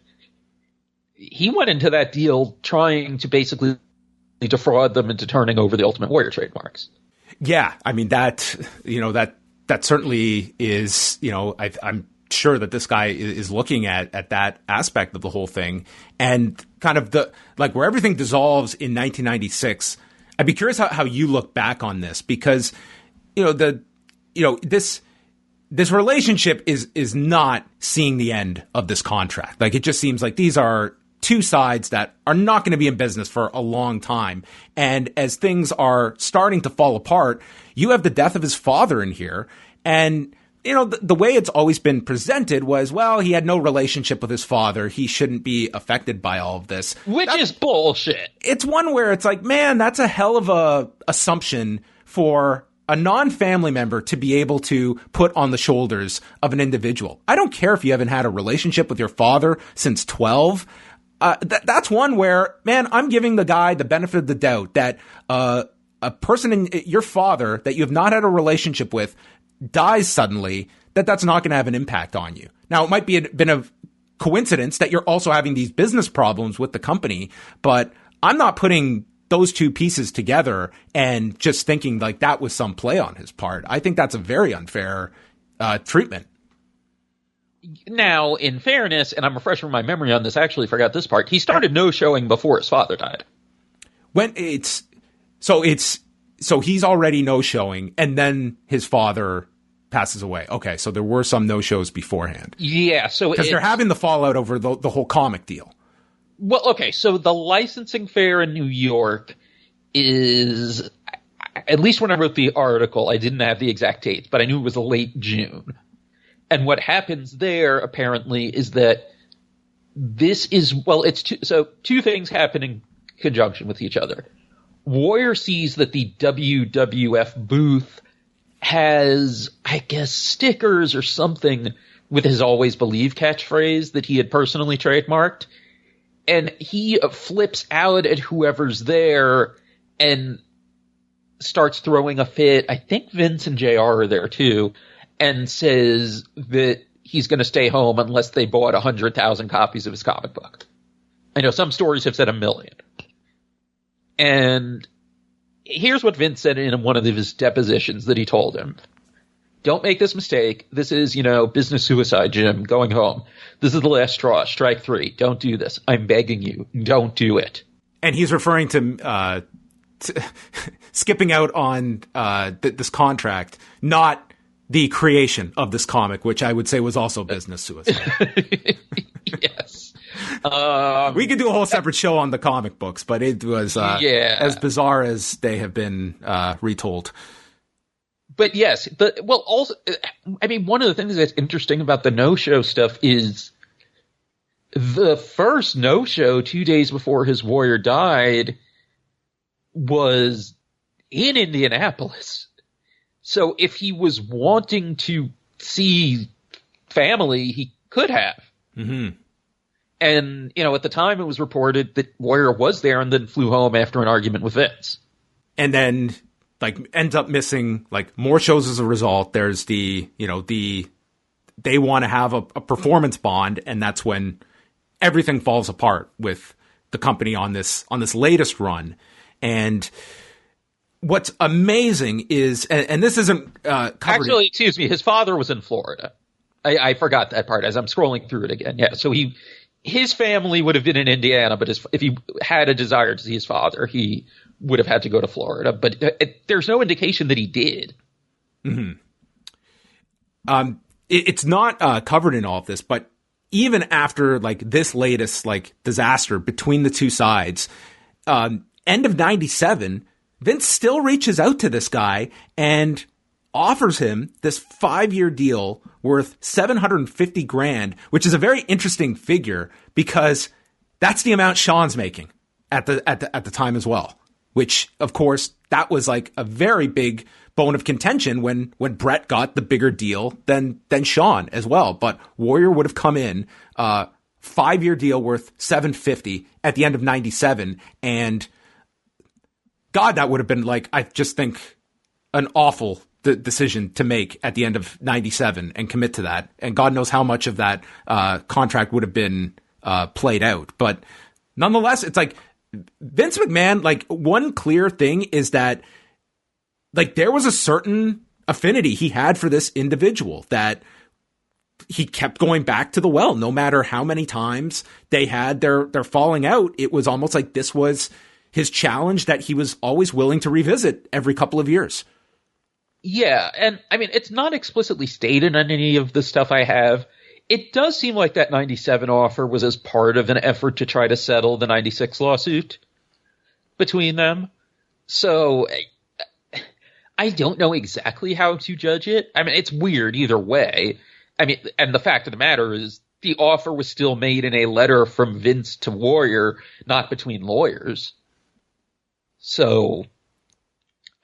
he went into that deal trying to basically defraud them into turning over the Ultimate Warrior trademarks. Yeah, I mean, that certainly is, I'm sure that this guy is looking at that aspect of the whole thing, and kind of where everything dissolves in 1996. I'd be curious how you look back on this, because, this relationship is not seeing the end of this contract. Like, it just seems like these are two sides that are not going to be in business for a long time. And as things are starting to fall apart, you have the death of his father in here. And the way it's always been presented was, well, he had no relationship with his father. He shouldn't be affected by all of this. Which is bullshit. It's one where it's like, man, that's a hell of a assumption for a non-family member to be able to put on the shoulders of an individual. I don't care if you haven't had a relationship with your father since 12. That's one where, man, I'm giving the guy the benefit of the doubt that a person in your father that you have not had a relationship with dies suddenly, that's not going to have an impact on you. Now, it might been a coincidence that you're also having these business problems with the company, but I'm not putting those two pieces together and just thinking like that was some play on his part. I think that's a very unfair treatment. Now, in fairness, and I'm refreshing my memory on this, I actually forgot this part, he started no-showing before his father died. So he's already no-showing, and then his father passes away. Okay, so there were some no-shows beforehand. Yeah, so because they're having the fallout over the whole comic deal. Well, okay, so the licensing fair in New York is, at least when I wrote the article, I didn't have the exact dates, but I knew it was late June. And what happens there, apparently, is that this is, two things happen in conjunction with each other. Warrior sees that the WWF booth has, I guess, stickers or something with his always believe catchphrase that he had personally trademarked. And he flips out at whoever's there and starts throwing a fit. I think Vince and JR are there too, and says that he's going to stay home unless they bought 100,000 copies of his comic book. I know some stories have said 1 million. And here's what Vince said in one of his depositions that he told him. Don't make this mistake. This is, business suicide, Jim, going home. This is the last straw. Strike 3. Don't do this. I'm begging you. Don't do it. And he's referring to skipping out on this contract, not the creation of this comic, which I would say was also business suicide. Yes. We could do a whole separate show on the comic books, but it was as bizarre as they have been retold. But yes, one of the things that's interesting about the no-show stuff is the first no-show 2 days before his Warrior died was in Indianapolis. So if he was wanting to see family, he could have. Mm-hmm. And, at the time it was reported that Warrior was there and then flew home after an argument with Vince. And then ends up missing more shows as a result. There's they want to have a performance bond, and that's when everything falls apart with the company on this latest run. And what's amazing is, and this isn't covered. Actually, excuse me, his father was in Florida. I forgot that part as I'm scrolling through it again. Yeah, so his family would have been in Indiana, but if he had a desire to see his father, he would have had to go to Florida, but there's no indication that he did. Mm-hmm. It's not covered in all of this, but even after this latest disaster between the two sides, end of 97, Vince still reaches out to this guy and offers him this 5-year deal worth $750,000, which is a very interesting figure because that's the amount Shawn's making at the time as well. Which, of course, that was a very big bone of contention when Bret got the bigger deal than Shawn as well. But Warrior would have come in, 5-year deal worth $750 at the end of 97. And God, that would have been I just think an awful decision to make at the end of 97 and commit to that. And God knows how much of that contract would have been played out. But nonetheless, it's Vince McMahon, one clear thing is that, there was a certain affinity he had for this individual that he kept going back to the well, no matter how many times they had their falling out. It was almost like this was his challenge that he was always willing to revisit every couple of years. Yeah. And it's not explicitly stated in any of the stuff I have. It does seem like that 97 offer was as part of an effort to try to settle the 96 lawsuit between them. So I don't know exactly how to judge it. I mean, it's weird either way. I mean, and the fact of the matter is the offer was still made in a letter from Vince to Warrior, not between lawyers. So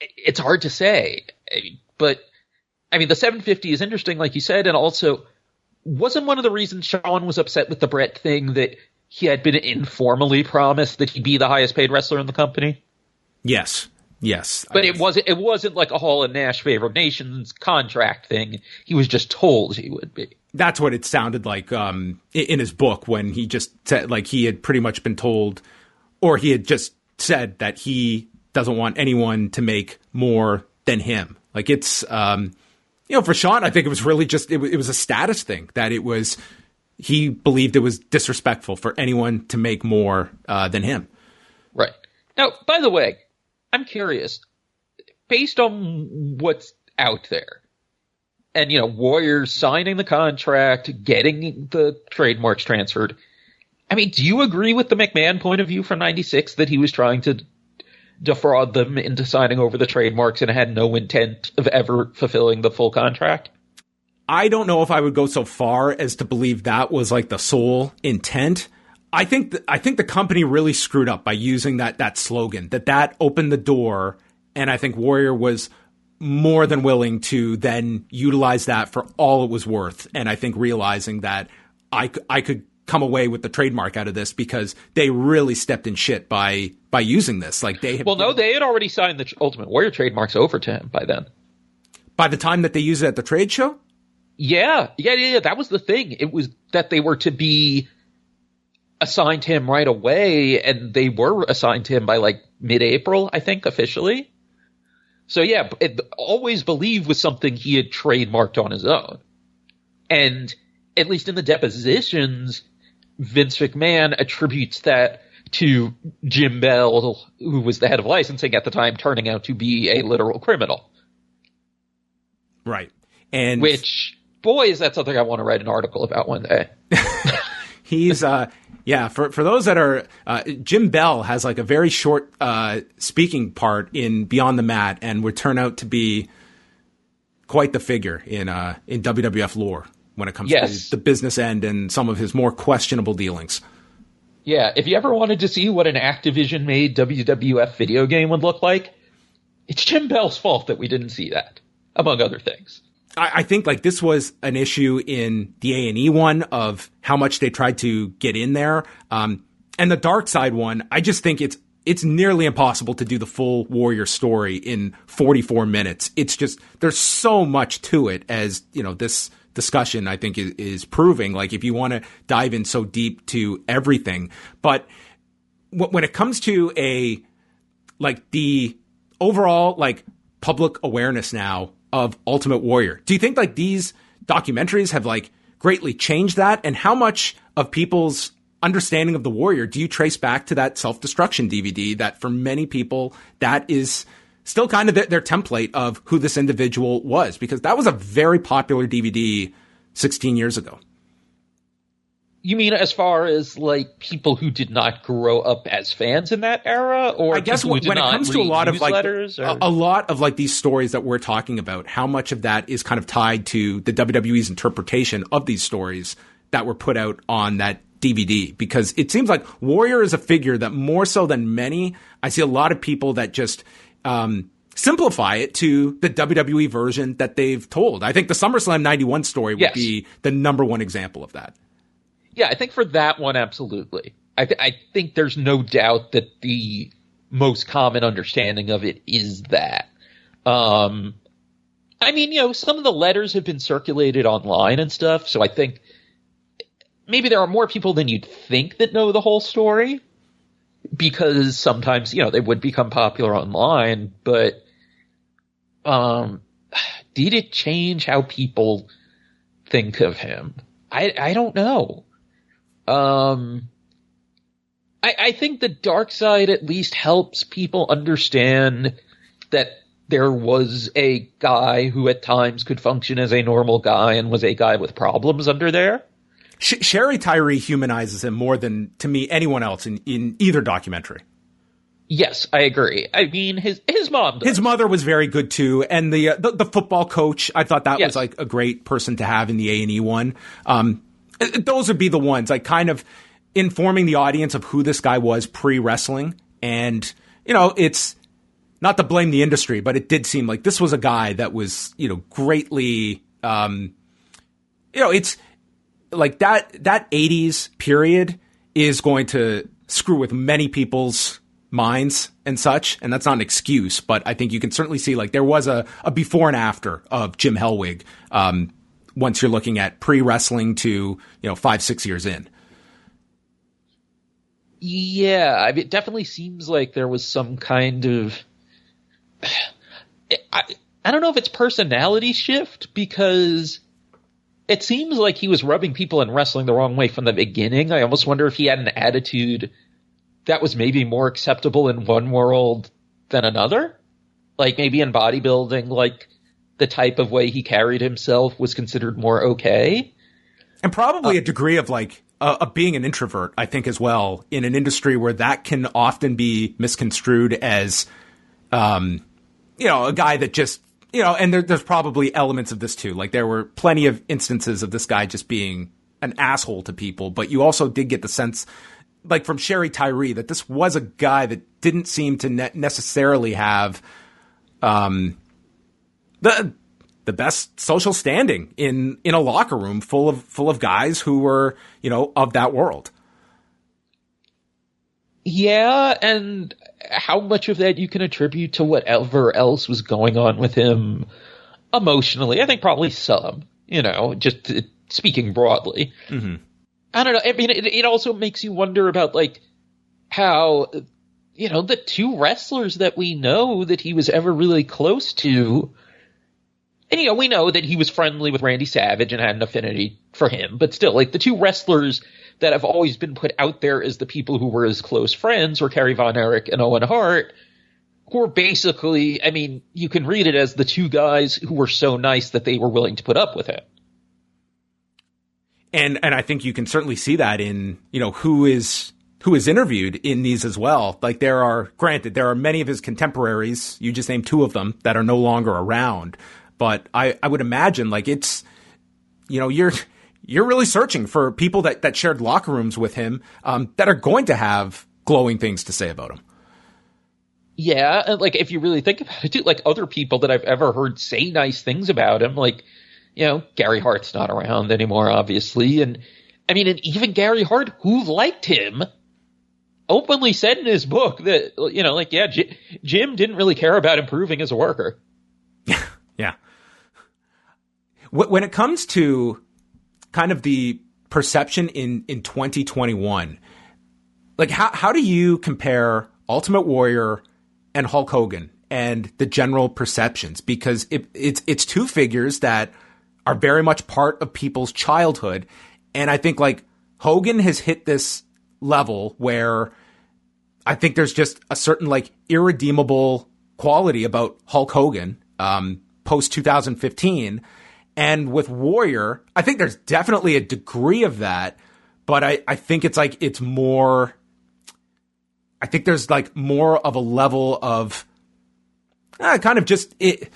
it's hard to say. But, I mean, the 750 is interesting, like you said, and also wasn't one of the reasons Shawn was upset with the Bret thing that he had been informally promised that he'd be the highest paid wrestler in the company? Yes. But it wasn't like a Hall and Nash favored nations contract thing. He was just told he would be. That's what it sounded like in his book, when he just said, like, he had pretty much been told, or he had just said that he doesn't want anyone to make more than him. Like, it's, for Shawn, I think it was really just, it was a status thing, that he believed it was disrespectful for anyone to make more than him. Right. Now, by the way, I'm curious, based on what's out there, and, Warriors signing the contract, getting the trademarks transferred, I mean, do you agree with the McMahon point of view from 96 that he was trying to defraud them into signing over the trademarks and had no intent of ever fulfilling the full contract? I don't know if I would go so far as to believe that was like the sole intent. I think the company really screwed up by using that slogan, that opened the door. And I think Warrior was more than willing to then utilize that for all it was worth. And I think realizing that I could come away with the trademark out of this, because they really stepped in shit by using this. Like, they had, they had already signed the Ultimate Warrior trademarks over to him by then. By the time that they used it at the trade show? Yeah. That was the thing. It was that they were to be assigned to him right away, and they were assigned to him by like mid-April, I think, officially. So yeah, it always believed was something he had trademarked on his own. And at least in the depositions, Vince McMahon attributes that to Jim Bell, who was the head of licensing at the time, turning out to be a literal criminal. Right. And which, boy, is that something I want to write an article about one day. He's, for those that are, Jim Bell has like a very short speaking part in Beyond the Mat, and would turn out to be quite the figure in WWF lore when it comes to the business end and some of his more questionable dealings. Yeah, if you ever wanted to see what an Activision-made WWF video game would look like, it's Jim Bell's fault that we didn't see that, among other things. I think like this was an issue in the A&E one of how much they tried to get in there. And the Dark Side one, I just think it's nearly impossible to do the full Warrior story in 44 minutes. It's just, there's so much to it, as, this discussion, I think, is proving. Like, if you want to dive in so deep to everything. But when it comes to the overall, like, public awareness now of Ultimate Warrior, do you think like these documentaries have like greatly changed that? And how much of people's understanding of the Warrior do you trace back to that self-destruction DVD that for many people, that is still kind of their template of who this individual was? Because that was a very popular DVD 16 years ago. You mean as far as like people who did not grow up as fans in that era, or I guess when it comes to a lot of like a lot of like these stories that we're talking about, how much of that is kind of tied to the WWE's interpretation of these stories that were put out on that DVD? Because it seems like Warrior is a figure that more so than many, I see a lot of people that just simplify it to the WWE version that they've told. I think the SummerSlam 91 story would be the number one example of that. Yeah, I think for that one, absolutely. I think there's no doubt that the most common understanding of it is that. I mean, some of the letters have been circulated online and stuff, so I think maybe there are more people than you'd think that know the whole story, because sometimes, they would become popular online, but did it change how people think of him? I don't know. I think the Dark Side at least helps people understand that there was a guy who at times could function as a normal guy and was a guy with problems under there. Sherry Tyree humanizes him more than, to me, anyone else in either documentary. Yes, I agree. I mean, his mom does. His mother was very good too, and the football coach, I thought that Yes. was like a great person to have in the A&E one. Those would be the ones, like kind of informing the audience of who this guy was pre-wrestling. And, you know, it's not to blame the industry, but it did seem like this was a guy that was, you know, greatly, it's like that 80s period is going to screw with many people's minds and such. And that's not an excuse, but I think you can certainly see like there was a before and after of Jim Hellwig. Once you're looking at pre-wrestling to, 5-6 years in. Yeah, I mean, it definitely seems like there was some kind of, I don't know if it's personality shift, because it seems like he was rubbing people in wrestling the wrong way from the beginning. I almost wonder if he had an attitude that was maybe more acceptable in one world than another. Like maybe in bodybuilding, like the type of way he carried himself was considered more okay. And probably a degree of like of being an introvert, I think, as well, in an industry where that can often be misconstrued as, a guy that just, and there's probably elements of this too. Like there were plenty of instances of this guy just being an asshole to people, but you also did get the sense, like from Sherry Tyree, that this was a guy that didn't seem to necessarily have the best social standing in a locker room full of guys who were, of that world. Yeah, and how much of that you can attribute to whatever else was going on with him emotionally? I think probably some, just speaking broadly. Mm-hmm. I don't know. I mean, it also makes you wonder about like how, the two wrestlers that we know that he was ever really close to. And, we know that he was friendly with Randy Savage and had an affinity for him. But still, like, the two wrestlers that have always been put out there as the people who were his close friends were Kerry Von Erich and Owen Hart, who were basically, I mean, you can read it as the two guys who were so nice that they were willing to put up with him. And I think you can certainly see that in, who is interviewed in these as well. Like there are many of his contemporaries, you just named two of them, that are no longer around. But I would imagine like it's, you're really searching for people that shared locker rooms with him that are going to have glowing things to say about him. Yeah, and like if you really think about it, too, like other people that I've ever heard say nice things about him, like, Gary Hart's not around anymore, obviously. And I mean, and even Gary Hart, who liked him, openly said in his book that, Jim didn't really care about improving as a worker. Yeah. When it comes to kind of the perception in 2021, like how do you compare Ultimate Warrior and Hulk Hogan and the general perceptions? Because it's two figures that are very much part of people's childhood. And I think like Hogan has hit this level where I think there's just a certain like irredeemable quality about Hulk Hogan post 2015. And with Warrior, I think there's definitely a degree of that, but I think it's like it's more. I think there's like more of a level of kind of just it.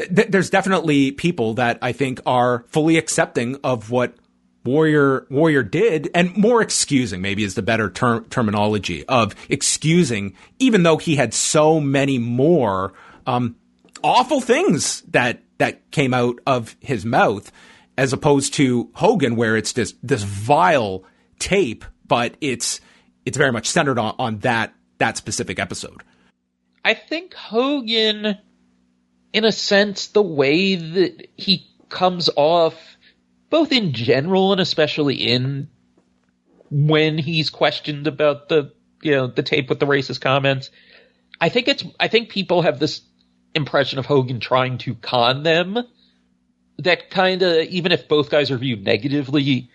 There's definitely people that I think are fully accepting of what Warrior did, and more excusing maybe is the better terminology of excusing, even though he had so many more awful things that came out of his mouth, as opposed to Hogan, where it's just this vile tape, but it's very much centered on that specific episode. I think Hogan, in a sense, the way that he comes off, both in general and especially in when he's questioned about the tape with the racist comments, I think people have this impression of Hogan trying to con them that kind of, even if both guys are viewed negatively,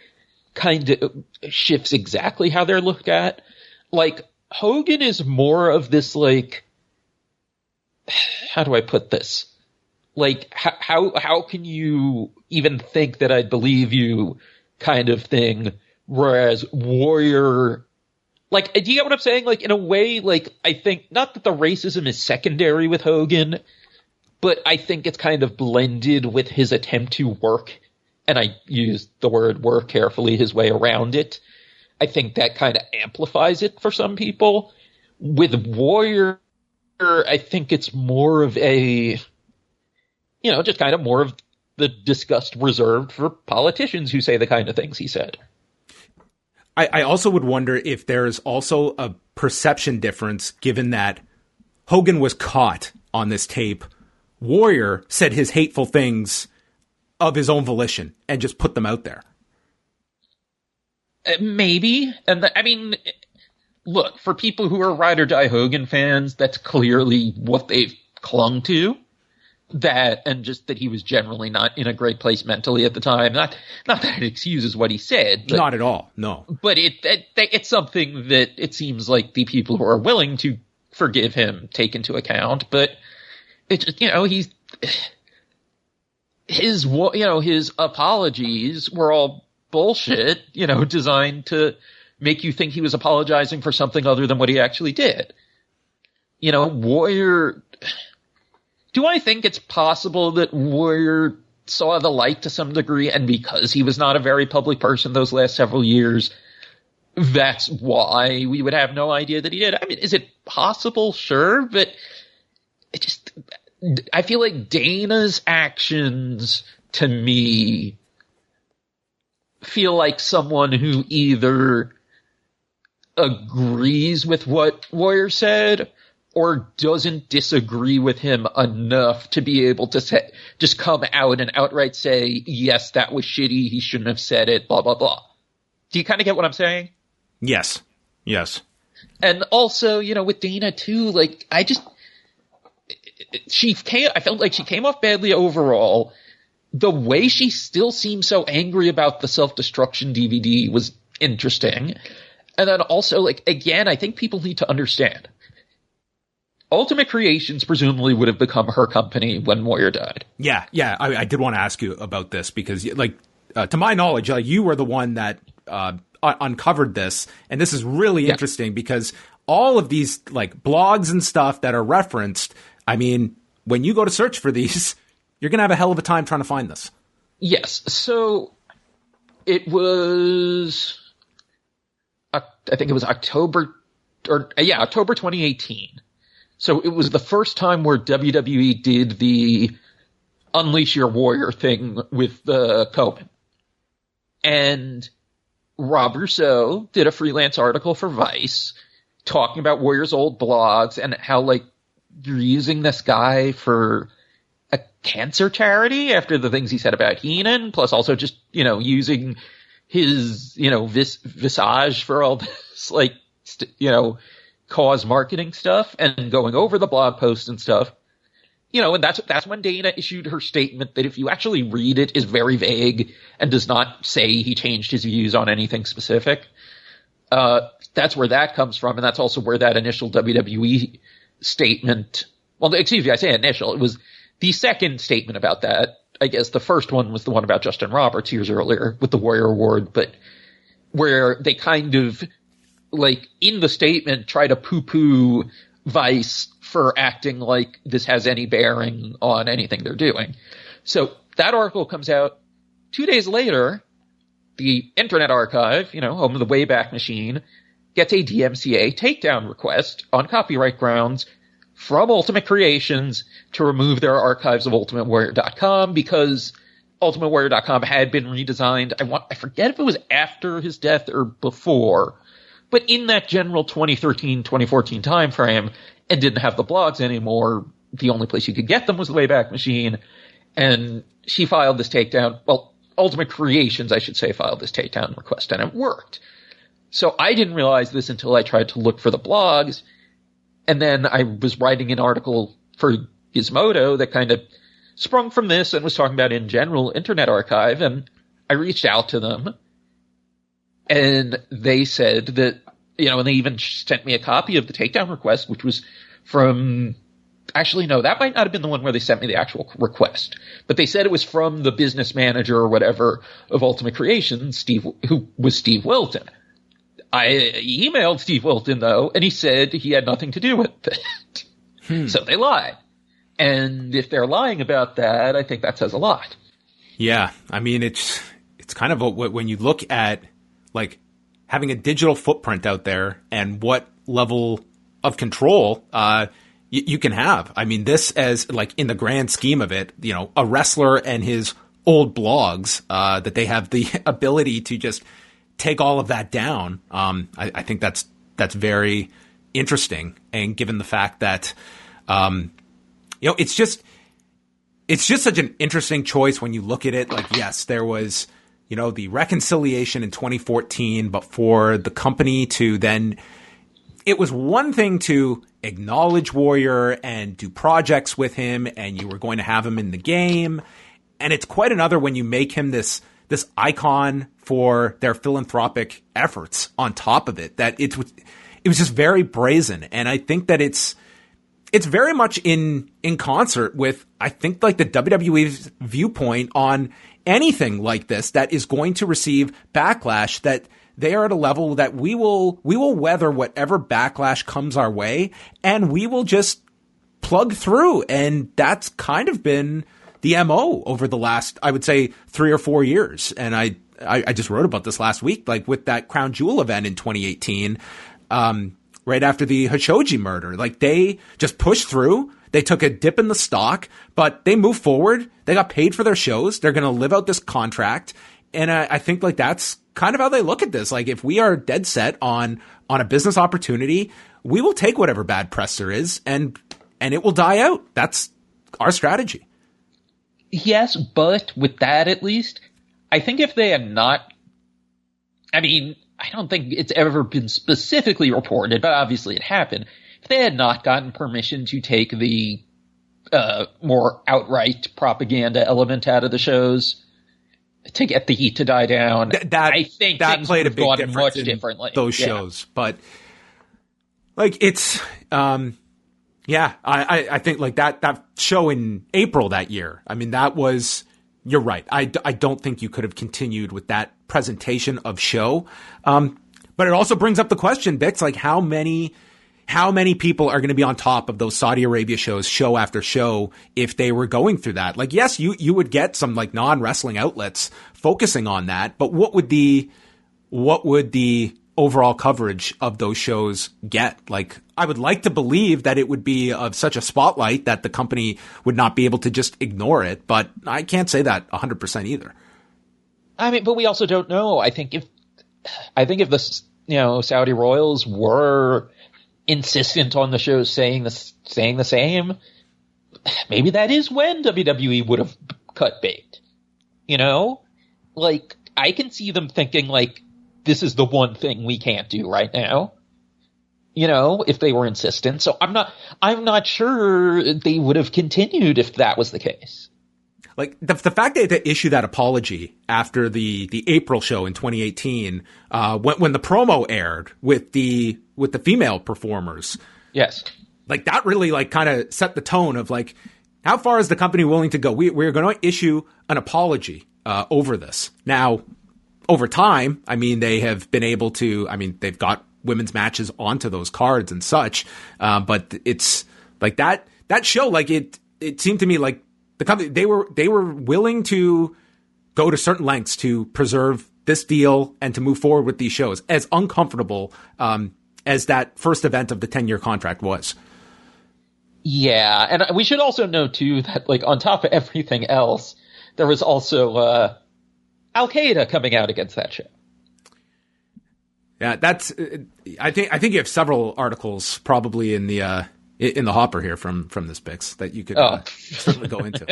kind of shifts exactly how they're looked at. Like, Hogan is more of this, like, how do I put this? Like, how can you even think that I'd believe you kind of thing, whereas Warrior Like, do you get what I'm saying? Like, in a way, like, I think, not that the racism is secondary with Hogan, but I think it's kind of blended with his attempt to work, and I use the word work carefully, his way around it. I think that kind of amplifies it for some people. With Warrior, I think it's more of a, just kind of more of the disgust reserved for politicians who say the kind of things he said. I also would wonder if there's also a perception difference, given that Hogan was caught on this tape. Warrior said his hateful things of his own volition and just put them out there. Maybe. And I mean, look, for people who are ride or die Hogan fans, that's clearly what they've clung to. That, and just that he was generally not in a great place mentally at the time. Not that it excuses what he said. But, not at all, no. But it's something that it seems like the people who are willing to forgive him take into account. But it's, his apologies were all bullshit, designed to make you think he was apologizing for something other than what he actually did. Warrior... Do I think it's possible that Warrior saw the light to some degree, and because he was not a very public person those last several years, that's why we would have no idea that he did? I mean, is it possible? Sure, but I feel like Dana's actions, to me, feel like someone who either agrees with what Warrior said or doesn't disagree with him enough to be able to just come out and outright say, yes, that was shitty, he shouldn't have said it, blah, blah, blah. Do you kind of get what I'm saying? Yes. And also, with Dana too, like, I felt like she came off badly overall. The way she still seems so angry about the self-destruction DVD was interesting. And then also, like, again, I think people need to understand. Ultimate Creations presumably would have become her company when Warrior died. Yeah. I did want to ask you about this because, to my knowledge, you were the one that uncovered this, and this is really interesting because all of these blogs and stuff that are referenced. I mean, when you go to search for these, you're going to have a hell of a time trying to find this. Yes. So it was, I think it was October 2018. So it was the first time where WWE did the Unleash Your Warrior thing with Coben. And Rob Rousseau did a freelance article for Vice talking about Warrior's old blogs and how, you're using this guy for a cancer charity after the things he said about Heenan, plus also just, using his, visage for all this, cause marketing stuff and going over the blog posts and stuff. And that's when Dana issued her statement that if you actually read it is very vague and does not say he changed his views on anything specific. That's where that comes from. And that's also where that initial WWE statement, well, excuse me, I say initial. It was the second statement about that. I guess the first one was the one about Justin Roberts years earlier with the Warrior Award, but where they kind of, in the statement, try to poo-poo Vice for acting like this has any bearing on anything they're doing. So that article comes out 2 days later. The Internet Archive, home of the Wayback Machine, gets a DMCA takedown request on copyright grounds from Ultimate Creations to remove their archives of UltimateWarrior.com because UltimateWarrior.com had been redesigned. I forget if it was after his death or before, but in that general 2013-2014 timeframe, and didn't have the blogs anymore. The only place you could get them was the Wayback Machine, and she filed this takedown. Well, Ultimate Creations, I should say, filed this takedown request, and it worked. So I didn't realize this until I tried to look for the blogs, and then I was writing an article for Gizmodo that kind of sprung from this and was talking about in general Internet Archive, and I reached out to them, and they said that, and they even sent me a copy of the takedown request, which was from, actually, no, that might not have been the one where they sent me the actual request, but they said it was from the business manager or whatever of Ultimate Creations, who was Steve Wilton. I emailed Steve Wilton, though, and he said he had nothing to do with it. So they lied. And if they're lying about that, I think that says a lot. Yeah. I mean, it's kind of when you look at, like, having a digital footprint out there and what level of control you can have. I mean, this as, like, in the grand scheme of it, you know, a wrestler and his old blogs, that they have the ability to just take all of that down. I think that's very interesting. And given the fact that, you know, it's just such an interesting choice when you look at it. Like, yes, there was, you know, the reconciliation in 2014, but for the company to then, it was one thing to acknowledge Warrior and do projects with him, and you were going to have him in the game. And it's quite another when you make him this icon for their philanthropic efforts on top of it, that it was just very brazen. And I think that it's very much in concert with, I think, like, the WWE's viewpoint on anything like this that is going to receive backlash, that they are at a level that we will weather whatever backlash comes our way, and we will just plug through. And that's kind of been the MO over the last, I would say, 3 or 4 years. And I just wrote about this last week, like with that Crown Jewel event in 2018, right after the Khashoggi murder. Like, they just pushed through. They took a dip in the stock, but they moved forward. They got paid for their shows. They're going to live out this contract. And I think, like, that's kind of how they look at this. Like, if we are dead set on a business opportunity, we will take whatever bad press there is, and it will die out. That's our strategy. Yes, but with that, at least, I think if they had not, I mean, I don't think it's ever been specifically reported, but obviously it happened. If they had not gotten permission to take the more outright propaganda element out of the shows to get the heat to die down, I think that things played a big difference much differently. Those shows, but, like, it's I think, like, that show in April that year, I mean, that was, you're right. I don't think you could have continued with that presentation of show. But it also brings up the question, Bix, like, how many people are going to be on top of those Saudi Arabia shows, show after show, if they were going through that? Like, yes, you would get some, like, non-wrestling outlets focusing on that, but what would the overall coverage of those shows get? Like, I would like to believe that it would be of such a spotlight that the company would not be able to just ignore it, but I can't say that 100% either. I mean, but we also don't know. I think if the, you know, Saudi royals were insistent on the shows saying the same, maybe that is when WWE would have cut bait. You know, like, I can see them thinking, like, this is the one thing we can't do right now. You know, if they were insistent. So I'm not sure they would have continued if that was the case. Like, the fact that they issued that apology after the April show in 2018, when the promo aired with the female performers. Yes. Like, that really, like, kind of set the tone of, like, how far is the company willing to go? We're going to issue an apology over this. Now, over time, I mean, they have been able to, I mean, they've got women's matches onto those cards and such. But it's like that show, like, it seemed to me like the company, they were willing to go to certain lengths to preserve this deal and to move forward with these shows, as uncomfortable as that first event of the 10-year contract was. Yeah. And we should also know too that, like, on top of everything else, there was also, Al-Qaeda coming out against that show. Yeah, that's. I think you have several articles probably in the hopper here from this Bix that you could certainly go into.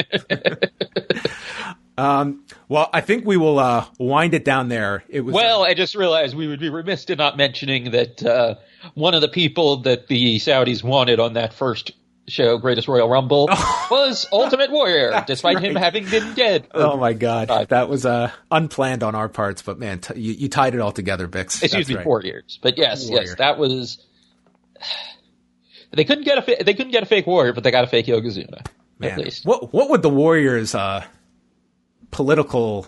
Well, I think we will wind it down there. It was. Well, I just realized we would be remiss in not mentioning that one of the people that the Saudis wanted on that first show, Greatest Royal Rumble, was Ultimate Warrior, despite him having been dead. Oh my God, that was unplanned on our parts, but man, you tied it all together, Bix. It's usually 4 years, but yes, that was. They couldn't get a fake Warrior, but they got a fake Yokozuna, at least. What would the Warriors' political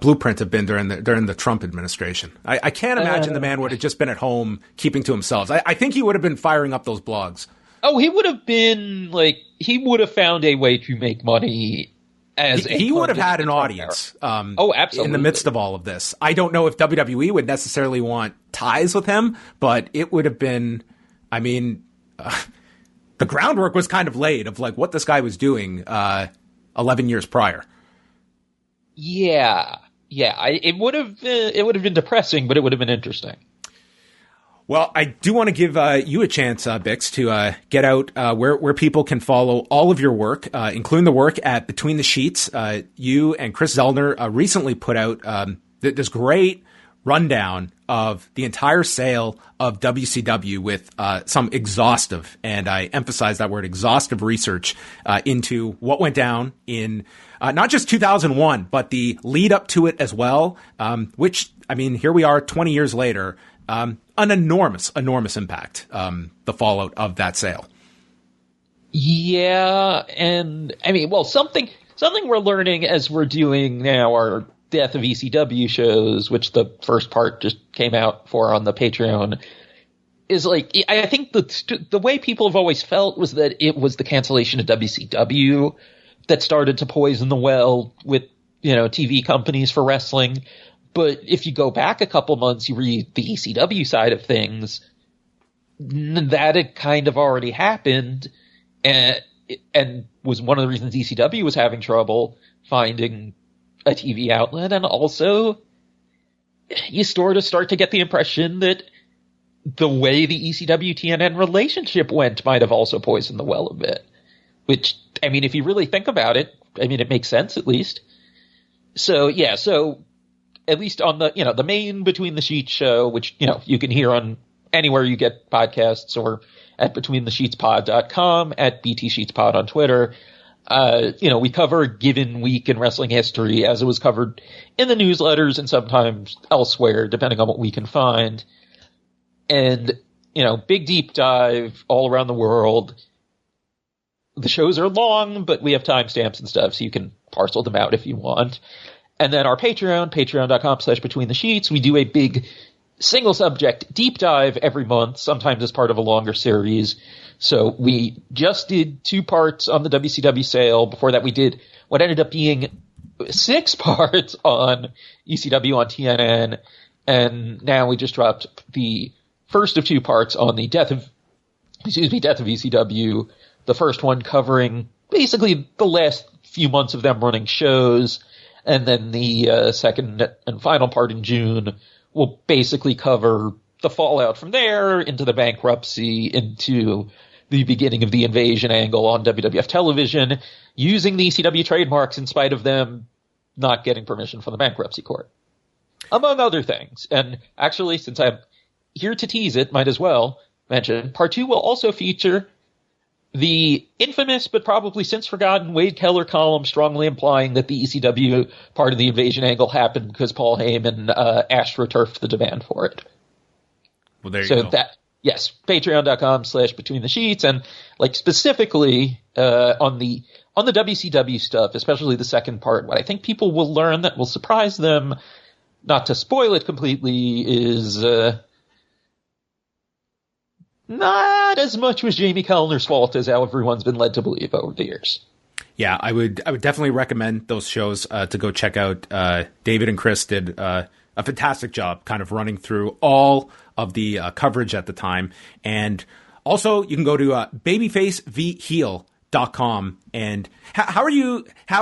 blueprint have been during the Trump administration? I can't imagine the man would have just been at home keeping to himself. I think he would have been firing up those blogs. Oh, he would have been he would have found a way to make money. He would have had an audience. Absolutely. In the midst of all of this, I don't know if WWE would necessarily want ties with him, but it would have been. I mean, the groundwork was kind of laid of what this guy was doing 11 years prior. Yeah. It would have been depressing, but it would have been interesting. Well, I do want to give you a chance, Bix, to get out where people can follow all of your work, including the work at Between the Sheets. You and Chris Zellner recently put out this great rundown of the entire sale of WCW with some exhaustive, and I emphasize that word, exhaustive research into what went down in not just 2001, but the lead up to it as well, which, I mean, here we are 20 years later. An enormous impact, the fallout of that sale. Yeah, and I mean, well, something we're learning as we're doing now our Death of ECW shows, which the first part just came out for on the Patreon, is I think the way people have always felt was that it was the cancellation of WCW that started to poison the well with, TV companies for wrestling. But if you go back a couple months, you read the ECW side of things, that had kind of already happened, and was one of the reasons ECW was having trouble finding a TV outlet. And also, you sort of start to get the impression that the way the ECW-TNN relationship went might have also poisoned the well a bit. Which, I mean, if you really think about it, I mean, it makes sense at least. So, yeah, at least on the main Between the Sheets show, which, you can hear on anywhere you get podcasts or at betweenthe-sheetspod.com, at BTSheetsPod on Twitter. We cover a given week in wrestling history as it was covered in the newsletters and sometimes elsewhere, depending on what we can find. And, big deep dive all around the world. The shows are long, but we have timestamps and stuff, so you can parcel them out if you want. And then our patreon.com/betweenthe-sheets, we do a big single subject deep dive every month, sometimes as part of a longer series. So we just did 2 parts on the WCW sale. Before that, we did what ended up being 6 parts on ECW on TNN. And now we just dropped the first of 2 parts on the Death of ECW. The first one covering basically the last few months of them running shows. And then the second and final part in June will basically cover the fallout from there into the bankruptcy, into the beginning of the invasion angle on WWF television, using the ECW trademarks in spite of them not getting permission from the bankruptcy court, among other things. And actually, since I'm here to tease it, might as well mention, part 2 will also feature the infamous but probably since forgotten Wade Keller column strongly implying that the ECW part of the invasion angle happened because Paul Heyman astroturfed the demand for it. Well, there you go. Yes, patreon.com/betweenthe-sheets, and specifically on the WCW stuff, especially the second part, what I think people will learn that will surprise them, not to spoil it completely, is not as much was Jamie Kellner's fault as how everyone's been led to believe over the years. Yeah, I would definitely recommend those shows to go check out. David and Chris did a fantastic job kind of running through all of the coverage at the time. And also you can go to babyfacevheel.com. And how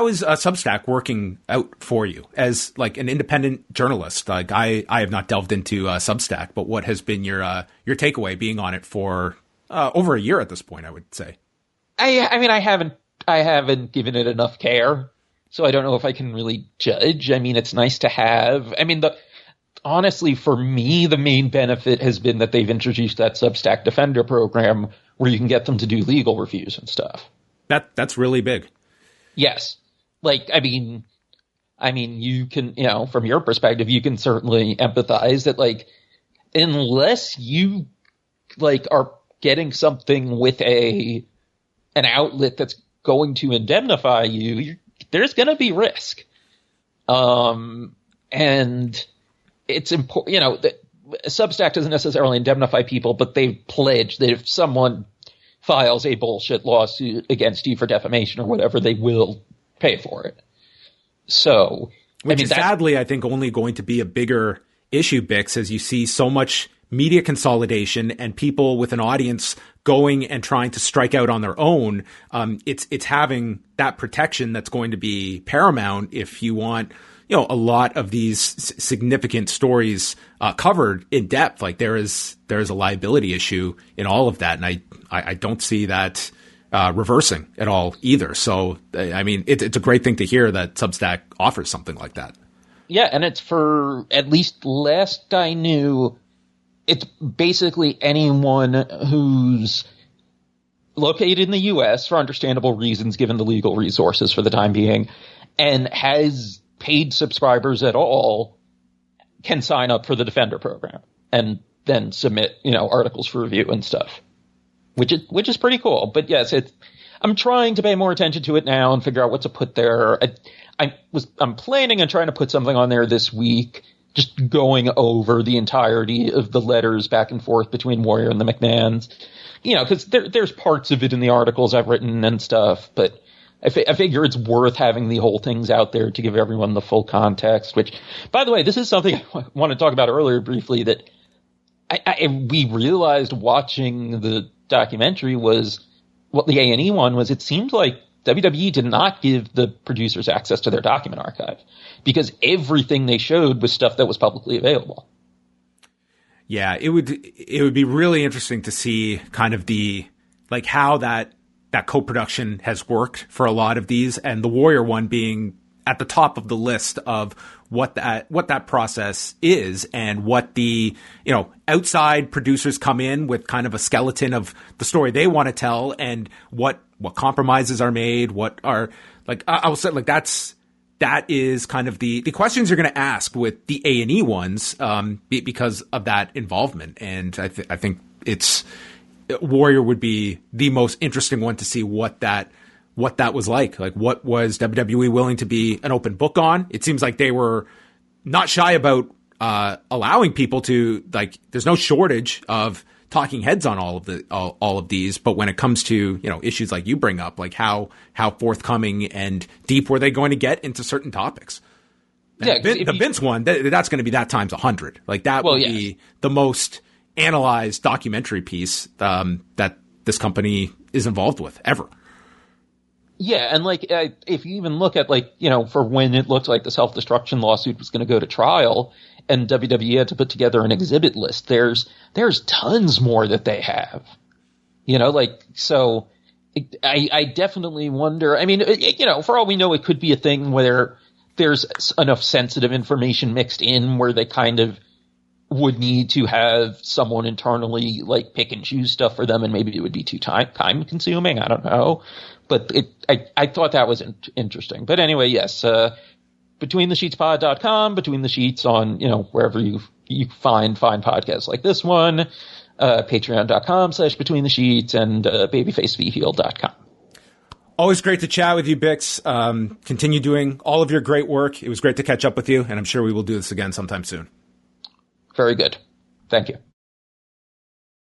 is Substack working out for you as an independent journalist? I have not delved into Substack, but what has been your takeaway being on it for over a year at this point, I would say? I mean, I haven't given it enough care, so I don't know if I can really judge. I mean, it's nice to have. I mean, honestly, for me, the main benefit has been that they've introduced that Substack Defender program where you can get them to do legal reviews and stuff. That's really big. Yes. I mean, you can, from your perspective, you can certainly empathize that, unless you, are getting something with an outlet that's going to indemnify you, there's going to be risk. And it's important, you know, that Substack doesn't necessarily indemnify people, but they've pledged that if someone files a bullshit lawsuit against you for defamation or whatever, they will pay for it. So, which is sadly, I think, only going to be a bigger issue, Bix, as you see so much media consolidation and people with an audience going and trying to strike out on their own. It's having that protection that's going to be paramount if you want, you know, a lot of these significant stories covered in depth. Like there is a liability issue in all of that, and I don't see that reversing at all either. So I mean, it's a great thing to hear that Substack offers something like that. Yeah, and it's for, at least last I knew, it's basically anyone who's located in the U.S. for understandable reasons, given the legal resources for the time being, and has paid subscribers at all, can sign up for the Defender program and then submit, you know, articles for review and stuff, which is pretty cool. But yes, I'm trying to pay more attention to it now and figure out what to put there. I'm planning on trying to put something on there this week, just going over the entirety of the letters back and forth between Warrior and the McMahons, you know, because there's parts of it in the articles I've written and stuff, but I figure it's worth having the whole things out there to give everyone the full context, which, by the way, this is something I want to talk about earlier briefly that we realized watching the documentary was what the A&E one was. It seemed like WWE did not give the producers access to their document archive because everything they showed was stuff that was publicly available. Yeah, it would be really interesting to see kind of how that co-production has worked for a lot of these, and the Warrior one being at the top of the list of what that process is, and what the, you know, outside producers come in with kind of a skeleton of the story they want to tell, and what compromises are made, what are, like, I will say, like, that is kind of the questions you're going to ask with the A&E ones, because of that involvement. And I think Warrior would be the most interesting one to see what that was like. Like, what was WWE willing to be an open book on? It seems like they were not shy about allowing people to, like, there's no shortage of talking heads on all of these, but when it comes to, you know, issues like you bring up, like how forthcoming and deep were they going to get into certain topics? Yeah, the Vince one, that's going to be that times 100. Like, that will be the most analyzed documentary piece that this company is involved with ever. Yeah, and like, if you even look at, like, you know, for when it looked like the self-destruction lawsuit was going to go to trial and WWE had to put together an exhibit list, there's tons more that they have. You know, like, so I definitely wonder, I mean, you know, for all we know, it could be a thing where there's enough sensitive information mixed in where they kind of would need to have someone internally, like, pick and choose stuff for them, and maybe it would be too time consuming. I don't know. But I thought that was interesting. But anyway, yes, BetweenTheSheetsPod.com, Between the Sheets on, you know, wherever you find podcasts like this one, Patreon.com/BetweenTheSheets, and BabyfaceVHeal.com. Always great to chat with you, Bix. Continue doing all of your great work. It was great to catch up with you, and I'm sure we will do this again sometime soon. Very good. Thank you.